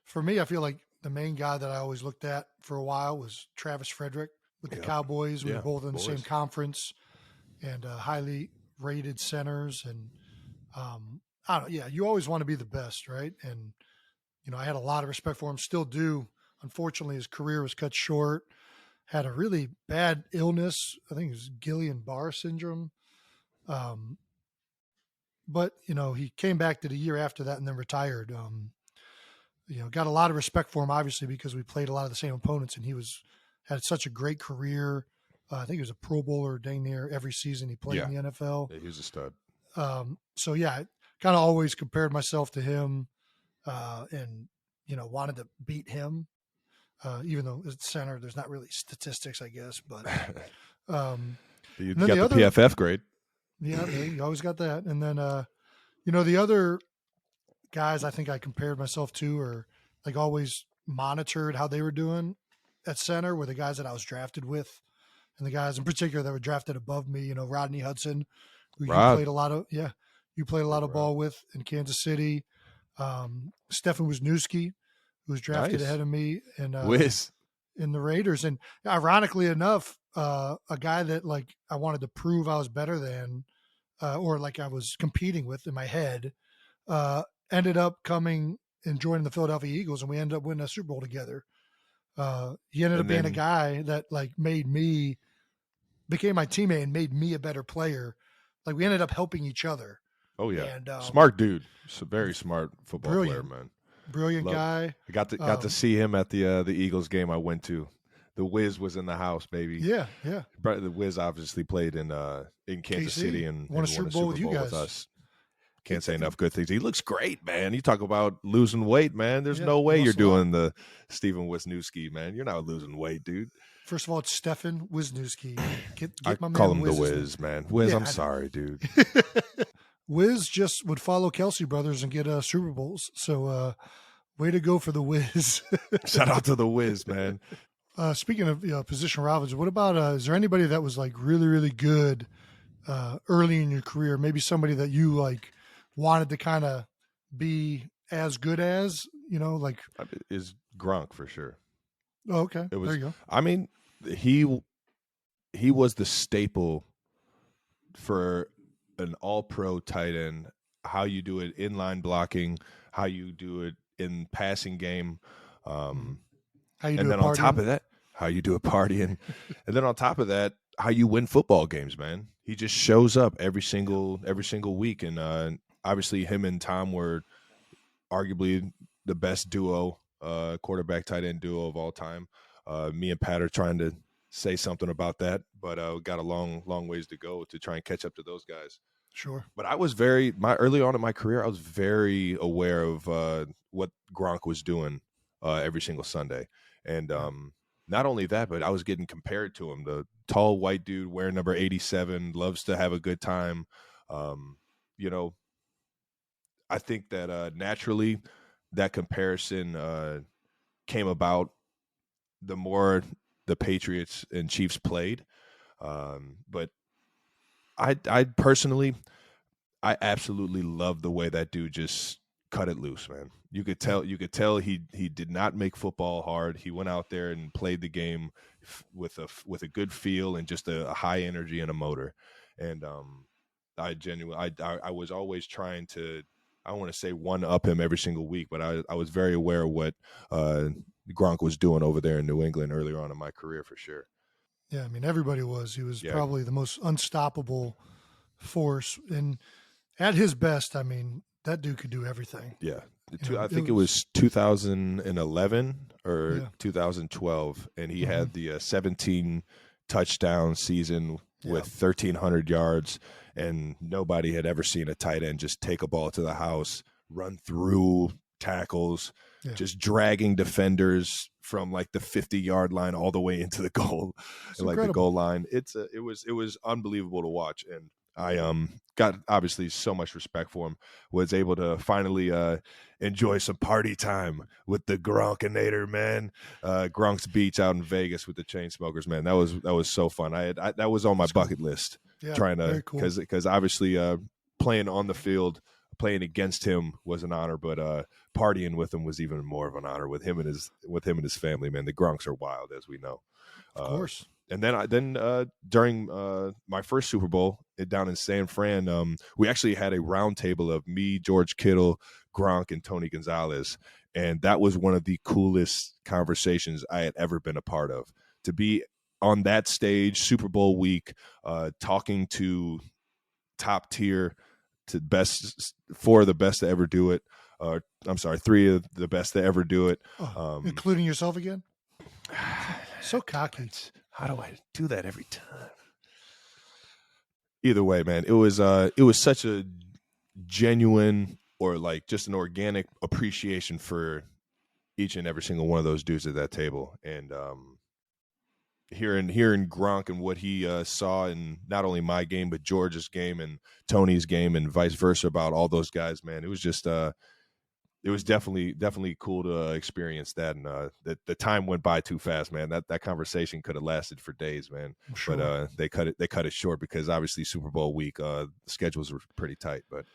For me, I feel like the main guy that I always looked at for a while was Travis Frederick with the Cowboys. We were both in the same conference and highly rated centers. And I don't know. Yeah, you always want to be the best, right? And, I had a lot of respect for him, still do. Unfortunately, his career was cut short. Had a really bad illness. I think it was Guillain-Barré syndrome. But, he came back to the year after that and then retired. Got a lot of respect for him, obviously, because we played a lot of the same opponents, and he had such a great career. I think he was a Pro Bowler dang near every season he played in the NFL. Yeah, he was a stud. So, yeah, I kind of always compared myself to him and, wanted to beat him. Even though it's center, there's not really statistics, I guess. But you got the PFF grade. Yeah, you always got that. And then, the other guys I think I compared myself to, or like always monitored how they were doing at center, were the guys that I was drafted with, and the guys in particular that were drafted above me. Rodney Hudson, who you played a lot of ball with in Kansas City. Stefan Wisniewski, who was drafted ahead of me, and in the Raiders. And ironically enough, a guy that like I wanted to prove I was better than, or like I was competing with in my head, ended up coming and joining the Philadelphia Eagles, and we ended up winning a Super Bowl together. He ended up being a guy that like became my teammate and made me a better player. Like we ended up helping each other. Oh yeah, and, smart dude. He's a very smart football player, man. Brilliant guy. I got to see him at the Eagles game I went to. the Wiz was in the house, baby. Yeah, yeah. But the Wiz obviously played in Kansas KC, City and won a Super Bowl with you guys. us. Can't say enough good things. He looks great, man. You talk about losing weight, man. There's no way you're doing the Steven Wisniewski, man. You're not losing weight, dude. First of all, it's Stefan Wisniewski. Get I my call man him the Wiz's Wiz, man. Wiz, I'm sorry, dude. Wiz just would follow Kelce brothers and get Super Bowls. So way to go for the Wiz. Shout out to the Wiz, man. Speaking of position rivalries, what about is there anybody that was like really, really good early in your career? Maybe somebody that you like wanted to kind of be as good as, like is Gronk for sure. Oh, okay. It was, there you go. I mean, he was the staple for an all-pro tight end. How you do it in line blocking, how you do it in passing game, How you and do then on top of that, how you do it partying, and then on top of that, how you win football games, man. He just shows up every single week, and obviously him and Tom were arguably the best duo, quarterback tight end duo of all time. Me and Pat are trying to say something about that, but we got a long ways to go to try and catch up to those guys. Sure. But I was early on in my career, I was very aware of what Gronk was doing every single Sunday. And not only that, but I was getting compared to him. The tall white dude wearing number 87, loves to have a good time. I think that naturally that comparison came about the more the Patriots and Chiefs played. But I personally, I absolutely love the way that dude just cut it loose, man. You could tell he did not make football hard. He went out there and played the game with a good feel and just a high energy and a motor. And I was always trying to, I don't want to say one up him every single week, but I was very aware of what Gronk was doing over there in New England earlier on in my career for sure. Yeah, I mean, everybody was. He was probably the most unstoppable force. And at his best, I mean, that dude could do everything. Yeah. I think it was 2011 or 2012, and he had the 17 touchdown season with 1,300 yards, and nobody had ever seen a tight end just take a ball to the house, run through tackles, just dragging defenders from like the 50-yard line all the way into the goal, the goal line. It was unbelievable to watch, and I got obviously so much respect for him. Was able to finally enjoy some party time with the Gronkinator, man. Gronk's Beach out in Vegas with the Chainsmokers, man. That was so fun. That was on my bucket list. Yeah, trying to because obviously playing on the field, playing against him was an honor, but partying with him was even more of an honor with him and his family, man. The Gronks are wild, as we know. Of course. And then during my first Super Bowl down in San Fran, we actually had a round table of me, George Kittle, Gronk, and Tony Gonzalez. And that was one of the coolest conversations I had ever been a part of. To be on that stage, Super Bowl week, talking to top tier, four of the best to ever do it. I'm sorry, three of the best to ever do it. Including yourself again? So cocky. How do I do that every time? Either way, man, it was such a genuine or like just an organic appreciation for each and every single one of those dudes at that table. And hearing Gronk and what he saw in not only my game but George's game and Tony's game and vice versa about all those guys, man, it was just it was definitely cool to experience that, and the time went by too fast, man. That conversation could have lasted for days, man. Sure. But they cut it short because obviously Super Bowl week schedules were pretty tight. But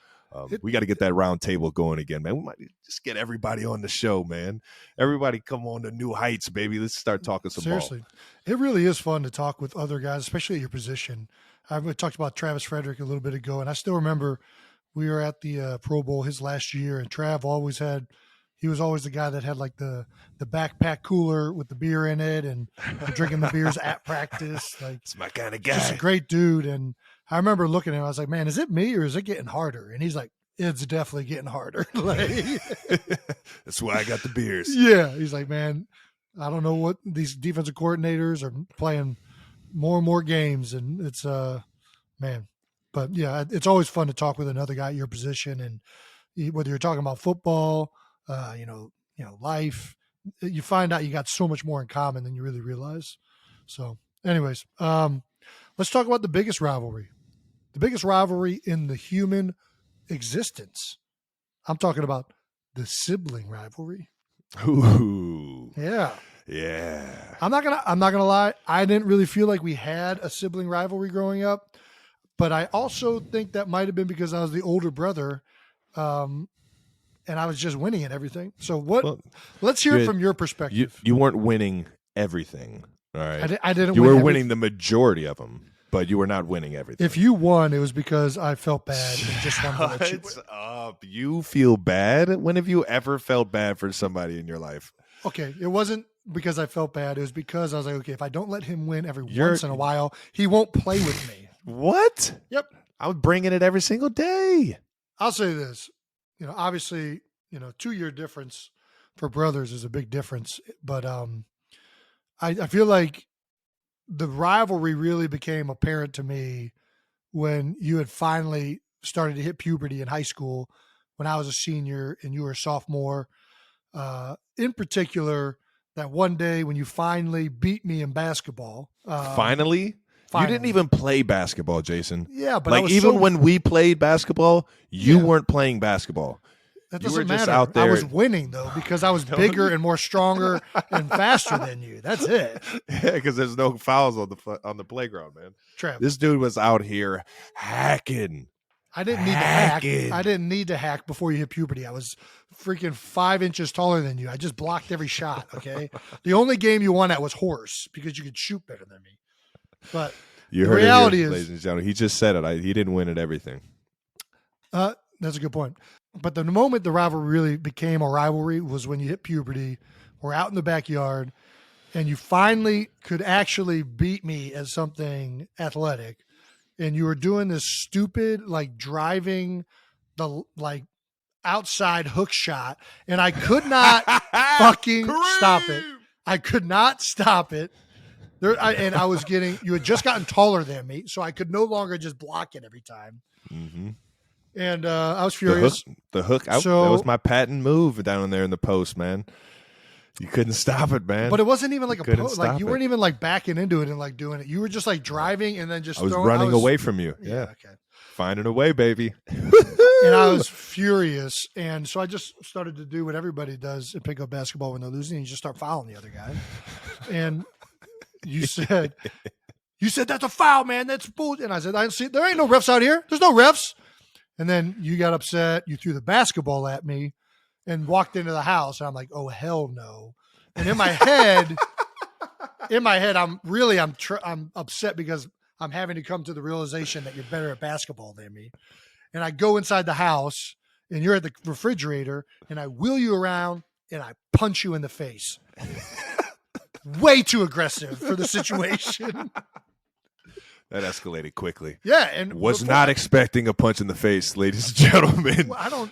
we got to get that round table going again, man. We might just get everybody on the show, man. Everybody come on to new heights, baby. Let's start talking some Seriously. Ball. It really is fun to talk with other guys, especially at your position. I talked about Travis Frederick a little bit ago, and I still remember we were at the Pro Bowl his last year, and Trav he was always the guy that had like the backpack cooler with the beer in it and drinking the beers at practice. Like, it's my kind of guy. Just a great dude. And I remember looking at him, I was like, man, is it me or is it getting harder? And he's like, it's definitely getting harder. Like, that's why I got the beers. Yeah. He's like, man, I don't know what these defensive coordinators are playing more and more games, and it's man. But yeah, it's always fun to talk with another guy at your position, and whether you're talking about football, life, you find out you got so much more in common than you really realize. So, anyways, let's talk about the biggest rivalry in the human existence. I'm talking about the sibling rivalry. Ooh. Yeah. Yeah. I'm not gonna lie. I didn't really feel like we had a sibling rivalry growing up, but I also think that might have been because I was the older brother, and I was just winning at everything. So let's hear it from your perspective. You weren't winning everything. All right. I didn't. You were winning the majority of them, but you were not winning everything. If you won, it was because I felt bad and just wanted to let you win. Up. You feel bad? When have you ever felt bad for somebody in your life? Okay, it wasn't because I felt bad. It was because I was like, okay, if I don't let him win once in a while, he won't play with me. What? Yep. I'm bringing it every single day. I'll say this. Obviously, 2-year difference for brothers is a big difference. But I feel like the rivalry really became apparent to me when you had finally started to hit puberty in high school, when I was a senior and you were a sophomore. In particular, that one day when you finally beat me in basketball. Finally? You didn't even play basketball, Jason. Yeah, but when we played basketball, you weren't playing basketball. That doesn't matter. Out there. I was winning, though, because I was bigger and more stronger and faster than you. That's it. Yeah, because there's no fouls on the playground, man. Travis. This dude was out here hacking. I didn't need to hack. I didn't need to hack before you hit puberty. I was freaking 5 inches taller than you. I just blocked every shot, okay? The only game you won at was horse because you could shoot better than me. But the reality is, ladies and gentlemen, he just said it. He didn't win at everything. That's a good point. But the moment the rivalry really became a rivalry was when you hit puberty. We're out in the backyard, and you finally could actually beat me as something athletic. And you were doing this stupid, driving the, outside hook shot. And I could not fucking stop it. I could not stop it. And I was you had just gotten taller than me, so I could no longer just block it every time. Mm-hmm. And I was furious. The hook that was my patent move down there in the post, man. You couldn't stop it, man. But it wasn't even like a post. You weren't even backing into it and doing it. You were just driving and then just I was running away from you. Yeah. Okay. Finding a way, baby. And I was furious. And so I just started to do what everybody does and pick up basketball when they're losing. And you just start fouling the other guy. And you said, that's a foul, man. That's bullshit. And I said, I see, there ain't no refs out here. There's no refs. And then you got upset. You threw the basketball at me and walked into the house. And I'm like, oh, hell no. And in my head, I'm upset because I'm having to come to the realization that you're better at basketball than me. And I go inside the house and you're at the refrigerator and I wheel you around and I punch you in the face. Way too aggressive for the situation. That escalated quickly. Yeah, and was not expecting a punch in the face, ladies and gentlemen. Well,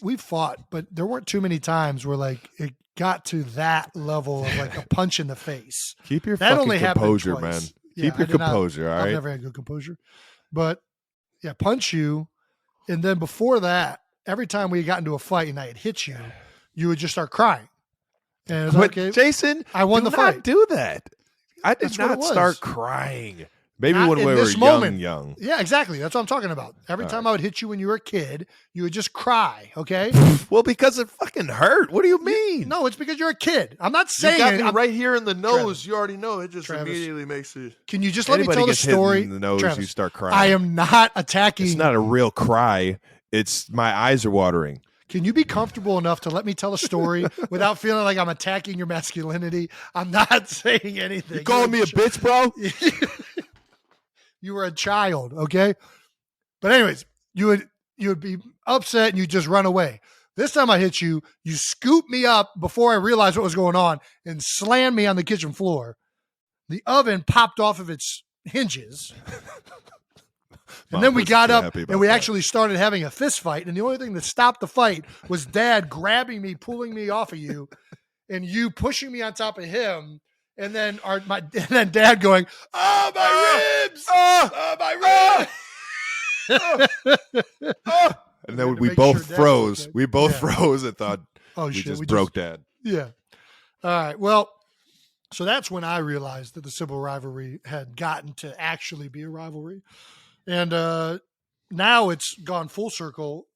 we fought, but there weren't too many times where it got to that level of a punch in the face. Keep your fucking composure, man. Keep your composure, all right? I've never had good composure. But yeah, punch you, and then before that, every time we got into a fight and I had hit you, you would just start crying. And it was okay, Jason, I won the fight. Do that. I did not start crying. Maybe when we were young. Yeah, exactly. That's what I'm talking about. Every time I would hit you when you were a kid, you would just cry, okay? Well, because it fucking hurt. What do you mean? No, it's because you're a kid. I'm not saying you got me right here in the nose. Travis, you already know. It just immediately makes it. Can you just let me tell the story? In the nose, Travis, you start crying. I am not attacking. It's not a real cry. It's my eyes are watering. Can you be comfortable enough to let me tell a story without feeling like I'm attacking your masculinity? I'm not saying anything. You calling me a bitch, bro? You were a child, okay? But anyways, you would be upset and you just run away. This time I hit you, you scooped me up before I realized what was going on and slammed me on the kitchen floor. The oven popped off of its hinges. And then we got up and we actually started having a fist fight. And the only thing that stopped the fight was Dad grabbing me, pulling me off of you. and you pushing me on top of him, and then Dad going, "Oh, my ribs! Oh, my ribs!" And then we both froze. Okay. We both froze and thought, we just broke Dad. Yeah. All right. Well, so that's when I realized that the civil rivalry had gotten to actually be a rivalry. And now it's gone full circle.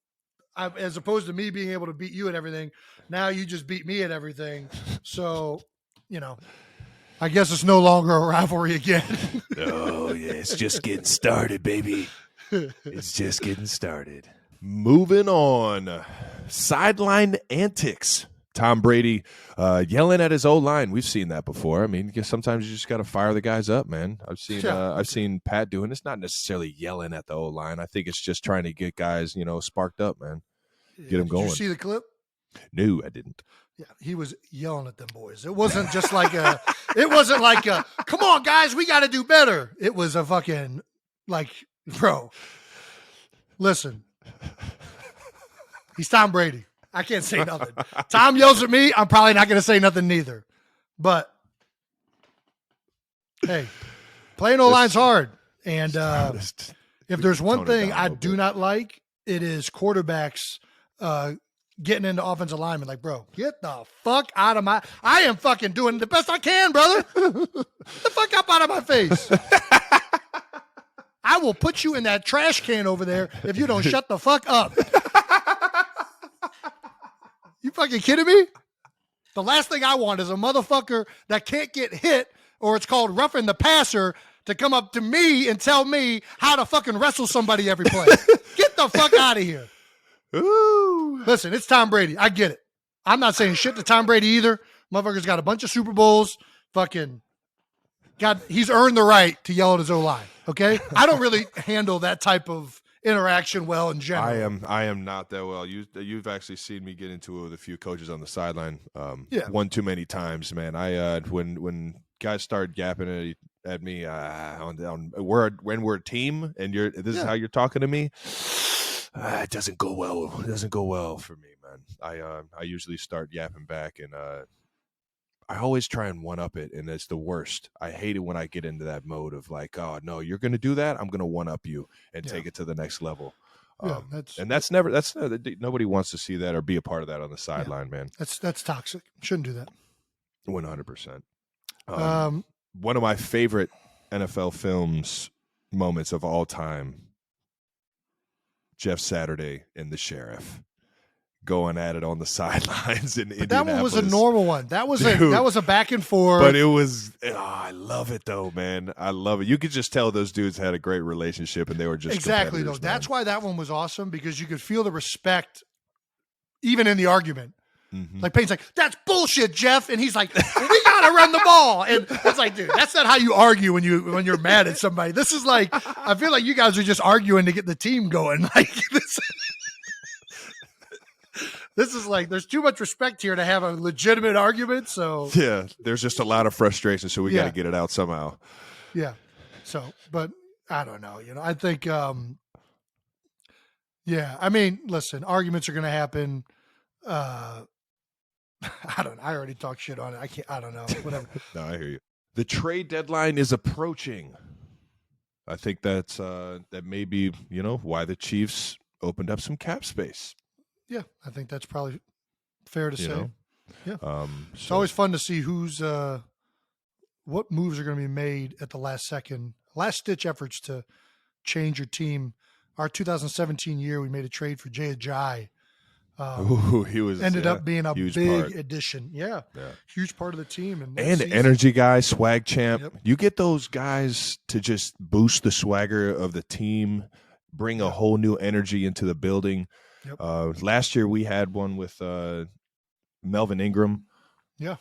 As opposed to me being able to beat you at everything, now you just beat me at everything. So, I guess it's no longer a rivalry again. Oh, yeah. It's just getting started, baby. It's just getting started. Moving on. Sideline antics. Tom Brady yelling at his O-line. We've seen that before. I mean, sometimes you just got to fire the guys up, man. I've seen Pat doing this, not necessarily yelling at the O-line. I think it's just trying to get guys, sparked up, man. Get them going. Did you see the clip? No, I didn't. Yeah, he was yelling at them boys. It wasn't just like come on, guys, we got to do better. It was a fucking bro, listen, he's Tom Brady. I can't say nothing. Tom yells at me, I'm probably not going to say nothing neither. But, hey, playing O-line's hard. And if there's one thing I do not like, it is quarterbacks getting into offensive linemen. Like, bro, get the fuck out of I am fucking doing the best I can, brother. Get the fuck up out of my face. I will put you in that trash can over there if you don't shut the fuck up. You fucking kidding me? The last thing I want is a motherfucker that can't get hit, or it's called roughing the passer, to come up to me and tell me how to fucking wrestle somebody every play. Get the fuck out of here. Ooh. Listen, it's Tom Brady. I get it. I'm not saying shit to Tom Brady either. Motherfucker's got a bunch of Super Bowls. Fucking he's earned the right to yell at his O-line. Okay? I don't really handle that type of interaction well in general. I am not that well. You've actually seen me get into it with a few coaches on the sideline. Yeah. One too many times, man. When guys start yapping at me when we're a team and this is how you're talking to me, it doesn't go well. It doesn't go well for me, man. I usually start yapping back, and I always try and one-up it, and it's the worst. I hate it when I get into that mode of like, oh, no, you're going to do that? I'm going to one-up you and take it to the next level. Nobody wants to see that or be a part of that on the sideline, man. That's toxic. Shouldn't do that. 100%. One of my favorite NFL films moments of all time, Jeff Saturday and the Sheriff going at it on the sidelines in Indianapolis. That one was a normal one. That was a back and forth. But it was, I love it though, man. I love it. You could just tell those dudes had a great relationship, and they were just exactly though. That's why that one was awesome, because you could feel the respect even in the argument. Mm-hmm. Like Payne's like, that's bullshit, Jeff, and he's like, well, we gotta run the ball, and it's like, dude, that's not how you argue when you're mad at somebody. This is like, I feel like you guys are just arguing to get the team going. Like this. This is like, there's too much respect here to have a legitimate argument. So yeah, there's just a lot of frustration. So we got to get it out somehow. Yeah. So, but I don't know. I think, I mean, listen, arguments are going to happen. I already talked shit on it. I don't know. Whatever. No, I hear you. The trade deadline is approaching. I think that may be, why the Chiefs opened up some cap space. Yeah, I think that's probably fair to say. Yeah. It's always fun to see who's what moves are going to be made at the last second, last-ditch efforts to change your team. Our 2017 year, we made a trade for Jay Ajayi. He ended up being a big part. Addition. Yeah, huge part of the team. And energy guy, swag champ. Yep. You get those guys to just boost the swagger of the team, bring a whole new energy into the building. Yep. Last year we had one with Melvin Ingram. Yeah,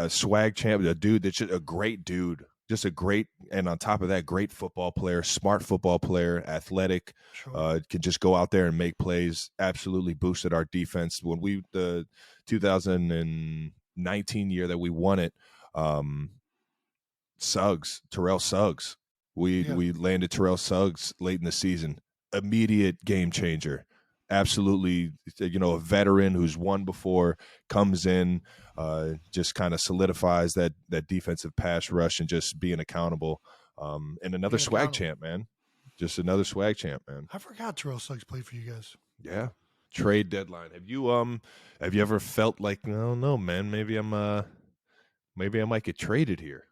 swag champ, a dude that's just a great dude, and on top of that, great football player, smart football player, athletic, can just go out there and make plays. Absolutely boosted our defense. When the 2019 year that we won it, Terrell Suggs, we landed Terrell Suggs late in the season, immediate game changer. absolutely, a veteran who's won before, comes in, just kind of solidifies that defensive pass rush and just being accountable. And another swag champ, man. Just another swag champ, man. I forgot Terrell Suggs played for you guys. Yeah. Trade deadline. Have you ever felt like, I don't know, man, maybe I might get traded here?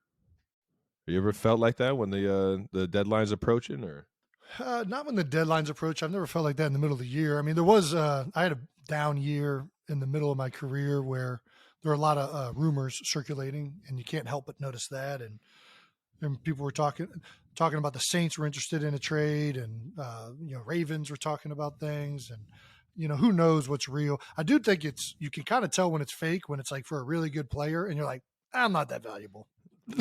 Have you ever felt like that when the deadline's approaching, or? Not when the deadline's approach. I've never felt like that in the middle of the year. I mean, there was I had a down year in the middle of my career where there were a lot of rumors circulating, and you can't help but notice that. And people were talking about the Saints were interested in a trade, and Ravens were talking about things, and who knows what's real. I do think you can kind of tell when it's fake, when it's like for a really good player, and you're like, I'm not that valuable.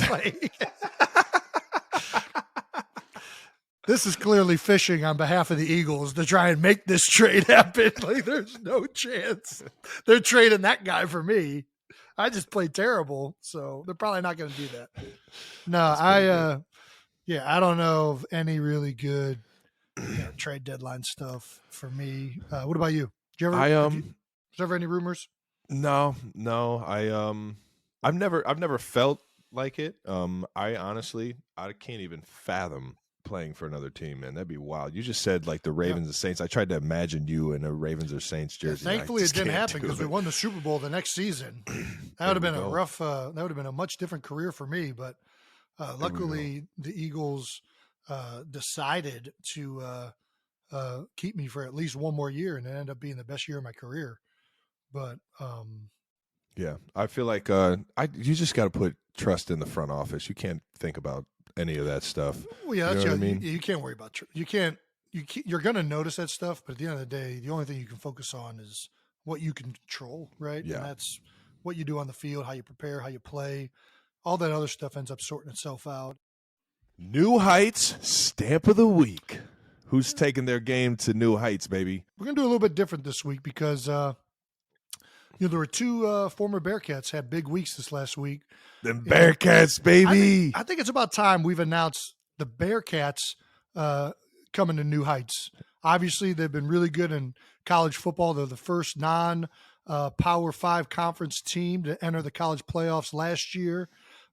Like, this is clearly fishing on behalf of the Eagles to try and make this trade happen. Like, there's no chance they're trading that guy for me. I just played terrible, so they're probably not going to do that. No, I don't know of any really good trade deadline stuff for me. What about you? Did you ever? Was there ever any rumors? No. I've never felt like it. I honestly can't even fathom playing for another team, man. That'd be wild. You just said like the Ravens and Saints. I tried to imagine you in a Ravens or Saints jersey. Thankfully, it didn't happen because we won the Super Bowl the next season. That would have been a rough. That would have been a much different career for me. But luckily, the Eagles decided to keep me for at least one more year, and it ended up being the best year of my career. But yeah, I feel like you just got to put trust in the front office. You can't think about any of that stuff. Well, yeah, that's what I mean. You can't worry about. You're going to notice that stuff, but at the end of the day, the only thing you can focus on is what you can control, right? Yeah. And that's what you do on the field, how you prepare, how you play. All that other stuff ends up sorting itself out. New Heights stamp of the week. Who's taking their game to new heights, baby? We're going to do a little bit different this week because there were two former Bearcats had big weeks this last week. Them Bearcats, baby. I think it's about time we've announced the Bearcats coming to new heights. Obviously, they've been really good in college football. They're the first non-Power 5 conference team to enter the college playoffs last year.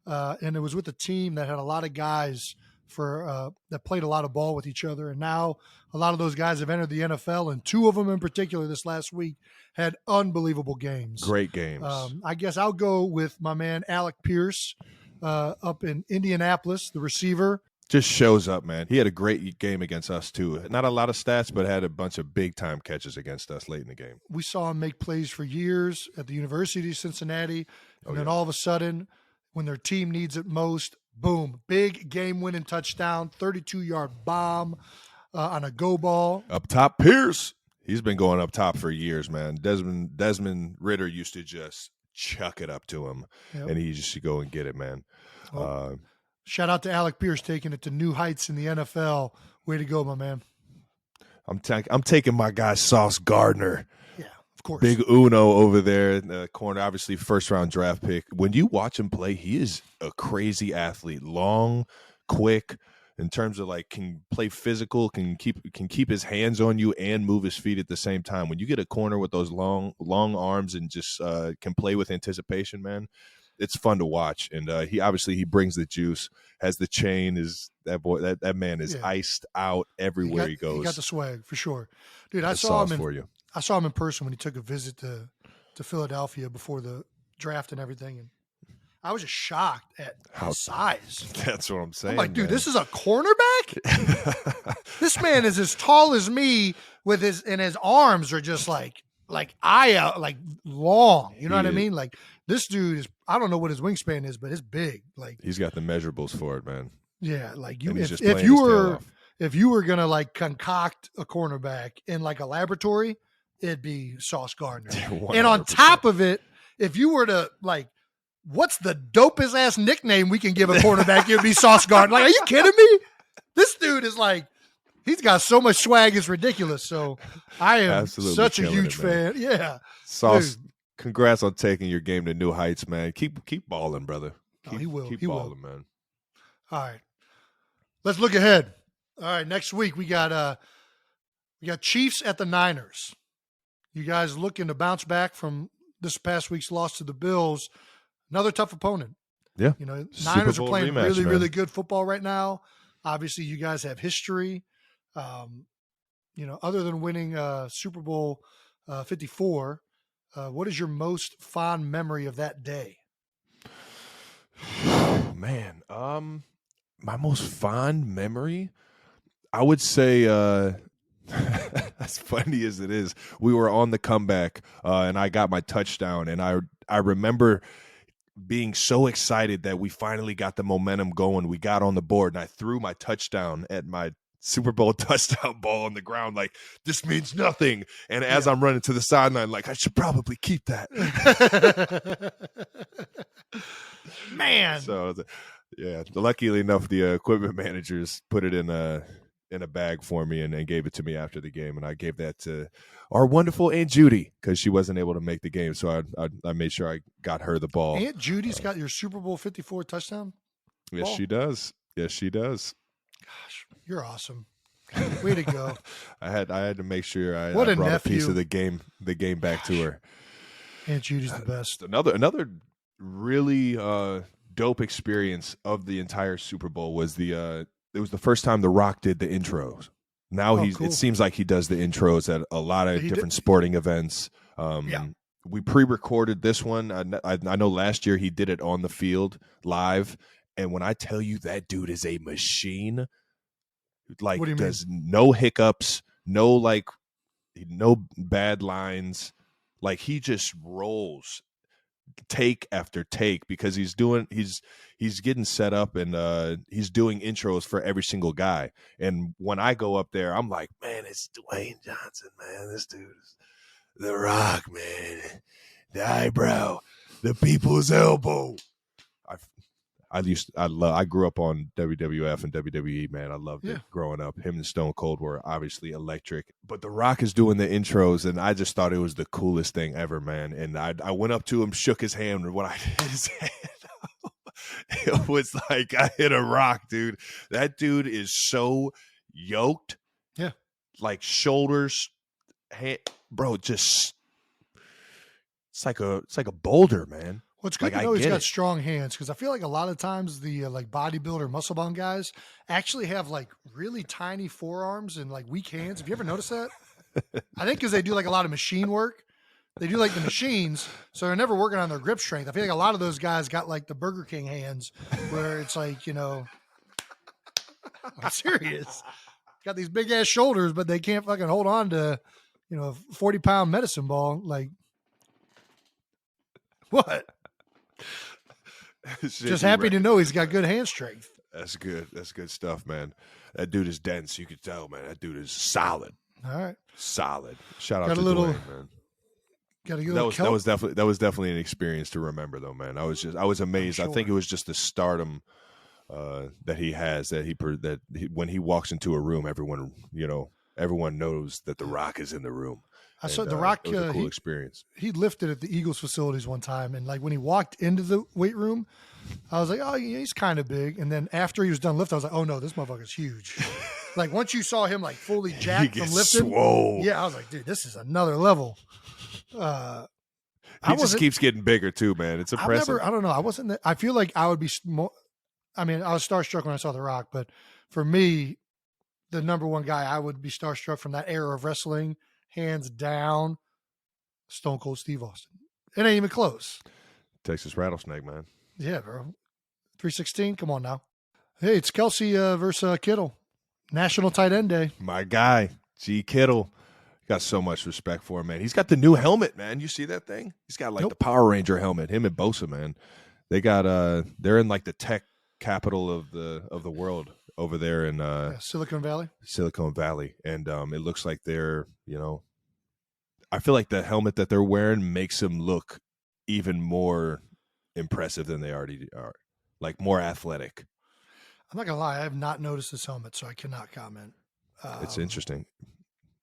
And it was with a team that had a lot of guys that played a lot of ball with each other. And now a lot of those guys have entered the NFL, and two of them in particular this last week had unbelievable games. Great games. I guess I'll go with my man Alec Pierce up in Indianapolis, the receiver. Just shows up, man. He had a great game against us, too. Not a lot of stats, but had a bunch of big-time catches against us late in the game. We saw him make plays for years at the University of Cincinnati, and then all of a sudden, when their team needs it most, boom, big game-winning touchdown, 32-yard bomb on a go ball. Up top, Pierce. He's been going up top for years, man. Desmond Ritter used to just chuck it up to him, and he just should go and get it, man. Well, shout out to Alec Pierce taking it to new heights in the NFL. Way to go, my man. I'm taking my guy Sauce Gardner. Yeah, of course. Big Uno over there in the corner, obviously first-round draft pick. When you watch him play, he is a crazy athlete. Long, quick, in terms of like can play physical, can keep his hands on you and move his feet at the same time. When you get a corner with those long arms and just can play with anticipation, man, it's fun to watch. And he brings the juice, has the chain. Is that boy? That man is iced out everywhere he goes. He got the swag for sure, dude. I saw him in person when he took a visit to Philadelphia before the draft and everything, and I was just shocked at his size. That's what I'm saying. I'm like, dude, this is a cornerback? This man is as tall as me and his arms are just like long. You know what I mean? Like, this dude is, I don't know what his wingspan is, but it's big. Like, he's got the measurables for it, man. Yeah. Like if you were going to like concoct a cornerback in like a laboratory, it'd be Sauce Gardner. 100%. And on top of it, if you were to like, what's the dopest ass nickname we can give a cornerback? It'd be Sauce Gardner. Like, are you kidding me? This dude is like, he's got so much swag, it's ridiculous. So I am such a huge fan. Yeah. Sauce, congrats on taking your game to new heights, man. Keep balling, brother. He will. Keep balling, man. All right. Let's look ahead. All right. Next week, we got We got Chiefs at the Niners. You guys looking to bounce back from this past week's loss to the Bills. Another tough opponent. Yeah. Niners are playing rematch, really, man. really good football right now. Obviously, you guys have history. Other than winning Super Bowl 54, what is your most fond memory of that day? Man, my most fond memory, I would say, as funny as it is, we were on the comeback, and I got my touchdown, and I remember being so excited that we finally got the momentum going. We got on the board, and I threw my touchdown at my Super Bowl touchdown ball on the ground, like, this means nothing. And as I'm running to the sideline, like, I should probably keep that. Man. So, yeah, luckily enough, the equipment managers put it in a bag for me and gave it to me after the game. And I gave that to our wonderful Aunt Judy because she wasn't able to make the game. So I made sure I got her the ball. Aunt Judy's got your Super Bowl 54 touchdown Yes, ball? she does. Yes, she does. Gosh, you're awesome. Way to go. I had to make sure I What a brought nephew. a piece of the game back to her. Aunt Judy's the best. Another really dope experience of the entire Super Bowl was it was the first time The Rock did the intros. Now cool. It seems like he does the intros at a lot of different sporting events. We pre-recorded this one. I know last year he did it on the field live, and when I tell you that dude is a machine, like does no hiccups, no bad lines, like he just rolls take after take because he's getting set up and he's doing intros for every single guy. And when I go up there, I'm like, man, it's Dwayne Johnson, man. This dude is The Rock, man. The eyebrow, the people's elbow. I grew up on WWF and WWE, man. I loved it growing up. Him and Stone Cold were obviously electric. But The Rock is doing the intros, and I just thought it was the coolest thing ever, man. And I went up to him, shook his hand, and when I hit his hand, it was like I hit a rock, dude. That dude is so yoked. Yeah. Like shoulders, hand, bro, just it's like a boulder, man. Well, it's good to know he's got strong hands because I feel like a lot of times the like bodybuilder, muscle bound guys actually have like really tiny forearms and like weak hands. Have you ever noticed that? I think because they do like a lot of machine work. They do like the machines, so they're never working on their grip strength. I feel like a lot of those guys got like the Burger King hands where it's like, I'm serious. Got these big ass shoulders, but they can't fucking hold on to, a 40-pound medicine ball. Like, what? Just happy to know he's got good hand strength. That's good. That's good stuff, man. That dude is dense. You could tell, man. That dude is solid. All right. Solid. Shout out to Dwayne, man. That was definitely an experience to remember, though, man. I was amazed. Sure. I think it was just the stardom that he has. When he walks into a room, everyone knows that The Rock is in the room. I saw The Rock. It was a cool experience. He lifted at the Eagles facilities one time, and like when he walked into the weight room, I was like, "Oh, he's kind of big." And then after he was done lifting, I was like, "Oh no, this motherfucker's huge." Like once you saw him like fully jacked from lifting, swole. Yeah, I was like, "Dude, this is another level." He just keeps getting bigger too, man. It's impressive. I don't know. I wasn't. I feel like I would be more. I mean, I was starstruck when I saw The Rock, but for me, the number one guy I would be starstruck from that era of wrestling, hands down, Stone Cold Steve Austin. It ain't even close. Texas Rattlesnake, man. Yeah, bro. 316. Come on now. Hey, it's Kelce versus Kittle. National Tight End Day. My guy, G. Kittle. Got so much respect for him, man. He's got the new helmet, man. You see that thing? He's got like the Power Ranger helmet. Him and Bosa, man. They got they're in like the tech capital of the world over there in Silicon Valley. Silicon Valley, and it looks like they're I feel like the helmet that they're wearing makes them look even more impressive than they already are, like more athletic. I'm not gonna lie, I have not noticed this helmet, so I cannot comment. It's interesting.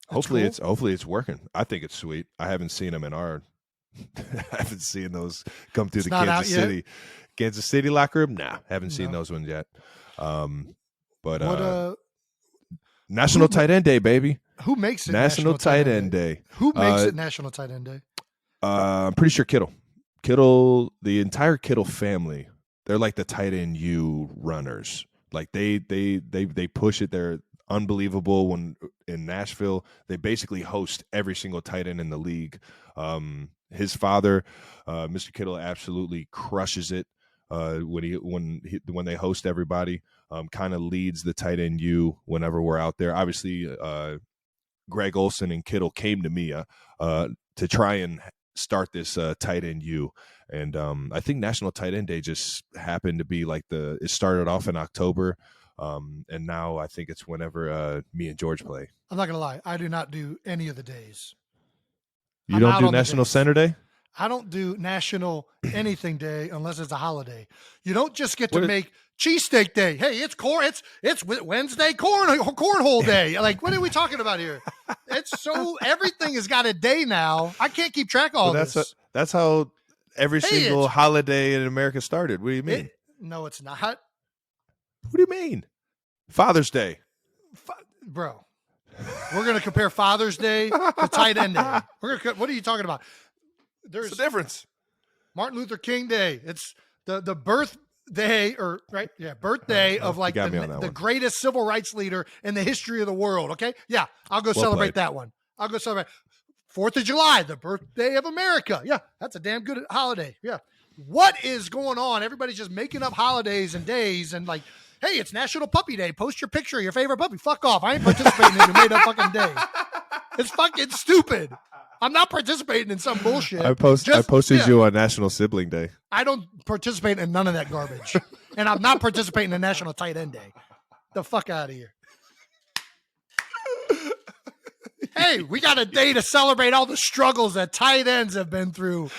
Hopefully it's working. I think it's sweet. I haven't seen them in our. I haven't seen those come through the Kansas City locker room. Nah, haven't seen those ones yet. But National Tight End Day, baby. Who makes it National Tight End Day? Who makes it National Tight End Day? I'm pretty sure Kittle. Kittle, the entire Kittle family, they're like the tight end U runners. Like they push it. They're unbelievable. When in Nashville, they basically host every single tight end in the league. His father, Mr. Kittle, absolutely crushes it when they host everybody. Kind of leads the tight end U whenever we're out there. Obviously, Greg Olsen and Kittle came to me to try and start this tight end U. And I think National Tight End Day just happened to be like it started off in October. And now I think it's whenever me and George play. I'm not going to lie. I do not do any of the days. You don't do National Center Day? I don't do National Anything Day unless it's a holiday. You don't just get to make Cheesesteak Day. Hey, it's Wednesday cornhole day. Like, what are we talking about here? It's so everything has got a day now. I can't keep track of all this. That's how every single holiday in America started. What do you mean? No, it's not. What do you mean? Father's Day. Bro, we're going to compare Father's Day to Tight End Day. What are you talking about? There's a difference. Martin Luther King Day. It's the birthday birthday of like the greatest civil rights leader in the history of the world. Okay. Yeah. I'll go celebrate that one. I'll go celebrate 4th of July, the birthday of America. Yeah. That's a damn good holiday. Yeah. What is going on? Everybody's just making up holidays and days and like, hey, it's National Puppy Day. Post your picture of your favorite puppy. Fuck off. I ain't participating in your made up fucking day. It's fucking stupid. I'm not participating in some bullshit. I posted you on National Sibling Day. I don't participate in none of that garbage. And I'm not participating in National Tight End Day. The fuck out of here. Hey, we got a day to celebrate all the struggles that tight ends have been through.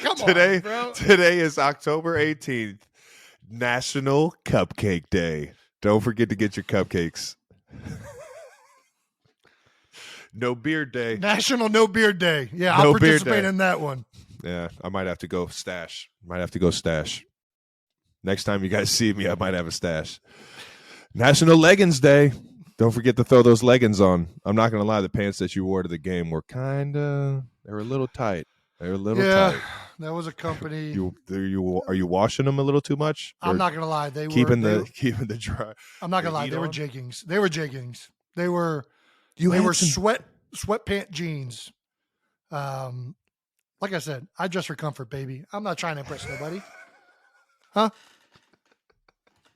Come on, bro. Today is October 18th, National Cupcake Day. Don't forget to get your cupcakes. No Beard Day. National No Beard Day. Yeah, I'll participate in that one. Yeah, I might have to go stash. Next time you guys see me, I might have a stash. National Leggings Day. Don't forget to throw those leggings on. I'm not going to lie. The pants that you wore to the game were they were a little tight. They were a little tight. That was a company. Are you washing them a little too much? I'm not going to lie. They keeping the dry. I'm not going to lie. They were jeggings. They were sweatpant jeans. Like I said, I dress for comfort, baby. I'm not trying to impress nobody. Huh?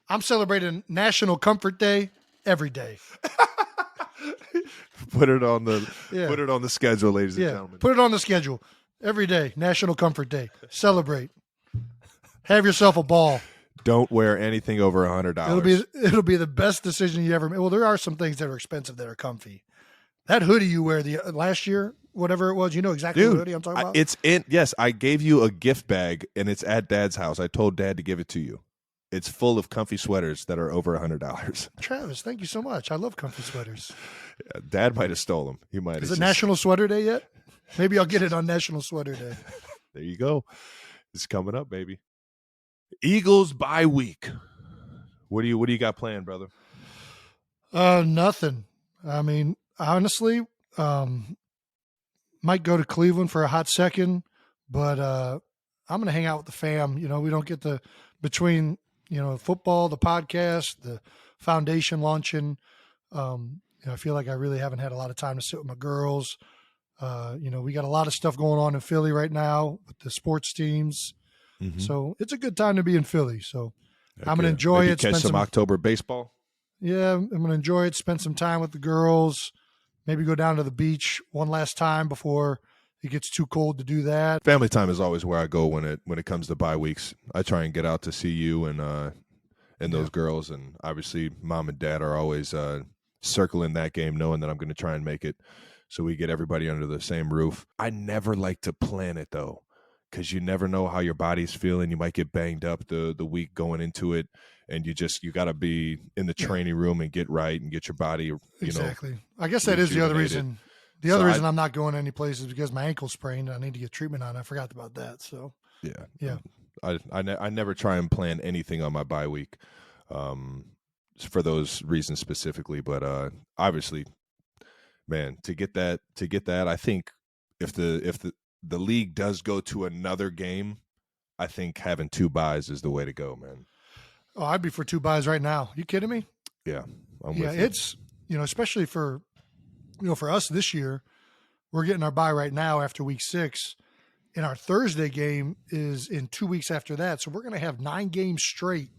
I'm celebrating National Comfort Day every day. Put it on the schedule, ladies and gentlemen. Put it on the schedule. Every day, National Comfort Day. Celebrate. Have yourself a ball. Don't wear anything over $100. It'll be the best decision you ever made. Well, there are some things that are expensive that are comfy. That hoodie you wear last year, whatever it was, you know exactly what hoodie I'm talking about? Yes, I gave you a gift bag, and it's at Dad's house. I told Dad to give it to you. It's full of comfy sweaters that are over $100. Travis, thank you so much. I love comfy sweaters. Yeah, Dad might have stole them. He might have. Is it National Sweater Day yet? Maybe I'll get it on National Sweater Day. There you go. It's coming up, baby. Eagles bye week. What do you got planned, brother? Nothing. I mean, honestly, might go to Cleveland for a hot second, but I'm going to hang out with the fam. You know, we don't get between football, the podcast, the foundation launching. I feel like I really haven't had a lot of time to sit with my girls. We got a lot of stuff going on in Philly right now with the sports teams. Mm-hmm. So it's a good time to be in Philly. So I'm going to enjoy it. Catch some October baseball. Yeah, I'm going to enjoy it. Spend some time with the girls. Maybe go down to the beach one last time before it gets too cold to do that. Family time is always where I go when it comes to bye weeks. I try and get out to see you and those girls, and obviously Mom and Dad are always circling that game, knowing that I'm going to try and make it, so we get everybody under the same roof. I never like to plan it though, because you never know how your body's feeling. You might get banged up the week going into it, and you got to be in the training room and get right and get your body. Exactly. I guess that is the other reason. The other reason I'm not going any place is because my ankle's sprained and I need to get treatment on it. I forgot about that. So yeah. I never try and plan anything on my bye week. for those reasons specifically. But obviously, man, to get that, I think if the league does go to another game, I think having 2 buys is the way to go, man. Oh, I'd be for 2 buys right now. You kidding me? Yeah, I'm Yeah, with you. it's, especially for, for us this year, we're getting our bye right now after week 6, and our Thursday game is in 2 weeks after that. So we're going to have 9 games straight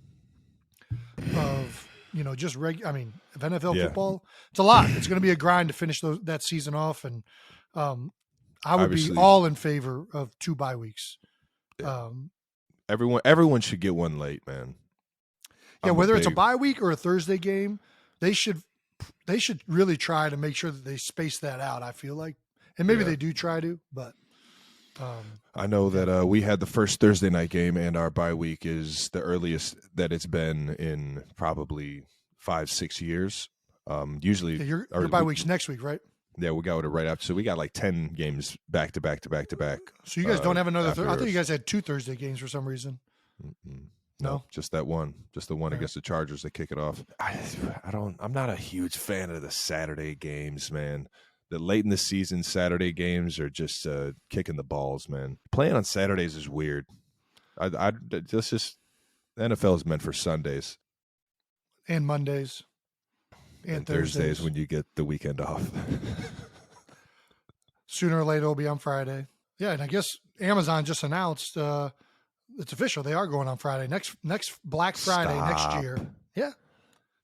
of, just of NFL football. It's a lot. It's going to be a grind to finish that season off. And I would be all in favor of 2 bye weeks. Everyone should get one late, man. Yeah, whether it's a bye week or a Thursday game, they should really try to make sure that they space that out, I feel like. And maybe they do try to, but I know that we had the first Thursday night game, and our bye week is the earliest that it's been in probably 5-6 years. Usually your bye week's next week, right? Yeah, we got it right after. So we got like 10 games back to back to back to back. So you guys don't have another I thought you guys had 2 Thursday games for some reason. No, just that one. Just the one against the Chargers that kick it off. I'm not a huge fan of the Saturday games, man. The late in the season Saturday games are just kicking the balls, man. Playing on Saturdays is weird. This is the NFL is meant for Sundays and Mondays and Thursdays when you get the weekend off. Sooner or later it'll be on Friday. Yeah, and I guess Amazon just announced it's official. They are going on Friday. Next Black Friday next year. Yeah.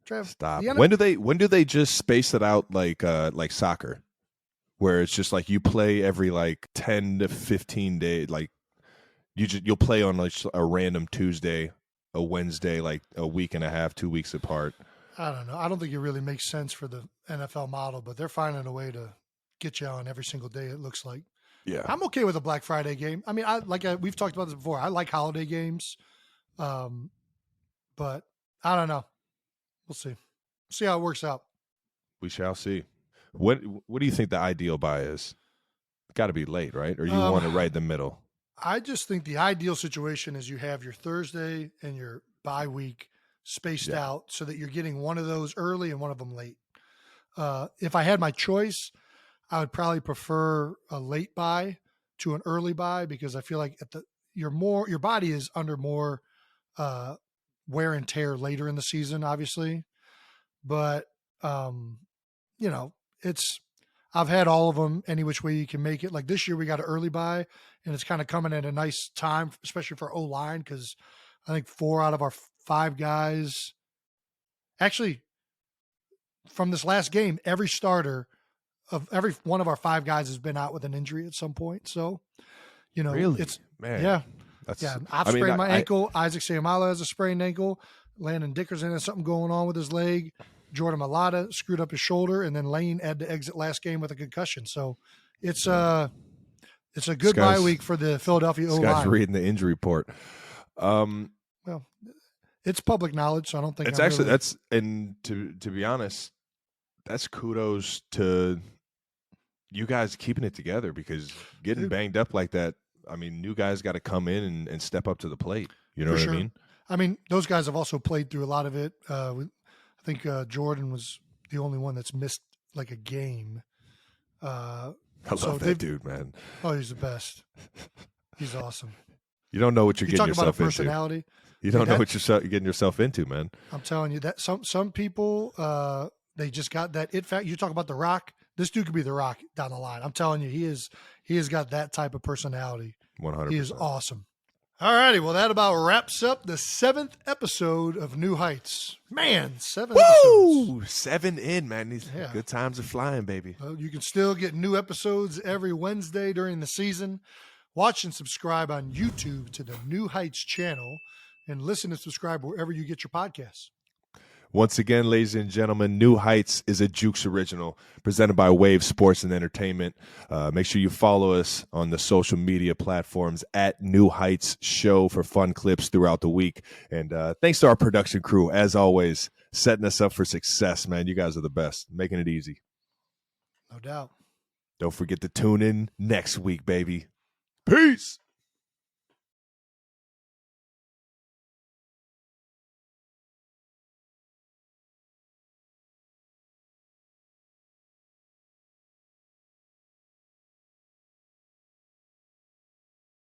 Trav, stop. When do they just space it out like soccer? Where it's just like you play every like 10 to 15 days, like you'll play on like a random Tuesday, a Wednesday, like a week and a half, 2 weeks apart. I don't know. I don't think it really makes sense for the NFL model, but they're finding a way to get you on every single day, it looks like. Yeah. I'm okay with a Black Friday game. I mean, we've talked about this before. I like holiday games. But I don't know. We'll see. See how it works out. We shall see. What do you think the ideal buy is? Got to be late, right? Or you want it right in the middle? I just think the ideal situation is you have your Thursday and your bye week spaced out so that you're getting one of those early and one of them late. If I had my choice, I would probably prefer a late buy to an early buy because I feel like your body is under more wear and tear later in the season, obviously. But I've had all of them any which way you can make it. Like this year we got an early buy and it's kind of coming at a nice time, especially for O-line, because I think 4 out of our 5 guys actually from this last game, every starter of every one of our 5 guys has been out with an injury at some point. So, really? It's man. I've sprained my ankle. Isaac Seumalo has a sprained ankle. Landon Dickerson has something going on with his leg. Jordan Mailata screwed up his shoulder, and then Lane had to exit last game with a concussion. So it's a good bye week for the Philadelphia O-line. This guy's reading the injury report. Well, it's public knowledge, so I don't think it's that's to be honest, that's kudos to you guys keeping it together because getting banged up like that. I mean, new guys got to come in and step up to the plate. You know what I mean? I mean, those guys have also played through a lot of it. I think Jordan was the only one that's missed like a game. I love that dude, man. Oh, he's the best. He's awesome. You don't know what you're getting yourself into. Personality. You don't know what you're getting yourself into, man. I'm telling you that some people they just got that it fact. You talk about The Rock. This dude could be The Rock down the line. I'm telling you, he has got that type of personality. 100%. He is awesome. All righty. Well, that about wraps up the 7th episode of New Heights. Man, 7 episodes. 7 in, man. These good times are flying, baby. Well, you can still get new episodes every Wednesday during the season. Watch and subscribe on YouTube to the New Heights channel and listen and subscribe wherever you get your podcasts. Once again, ladies and gentlemen, New Heights is a Jukes original presented by Wave Sports and Entertainment. Make sure you follow us on the social media platforms at New Heights Show for fun clips throughout the week. And thanks to our production crew, as always, setting us up for success, man. You guys are the best, making it easy. No doubt. Don't forget to tune in next week, baby. Peace.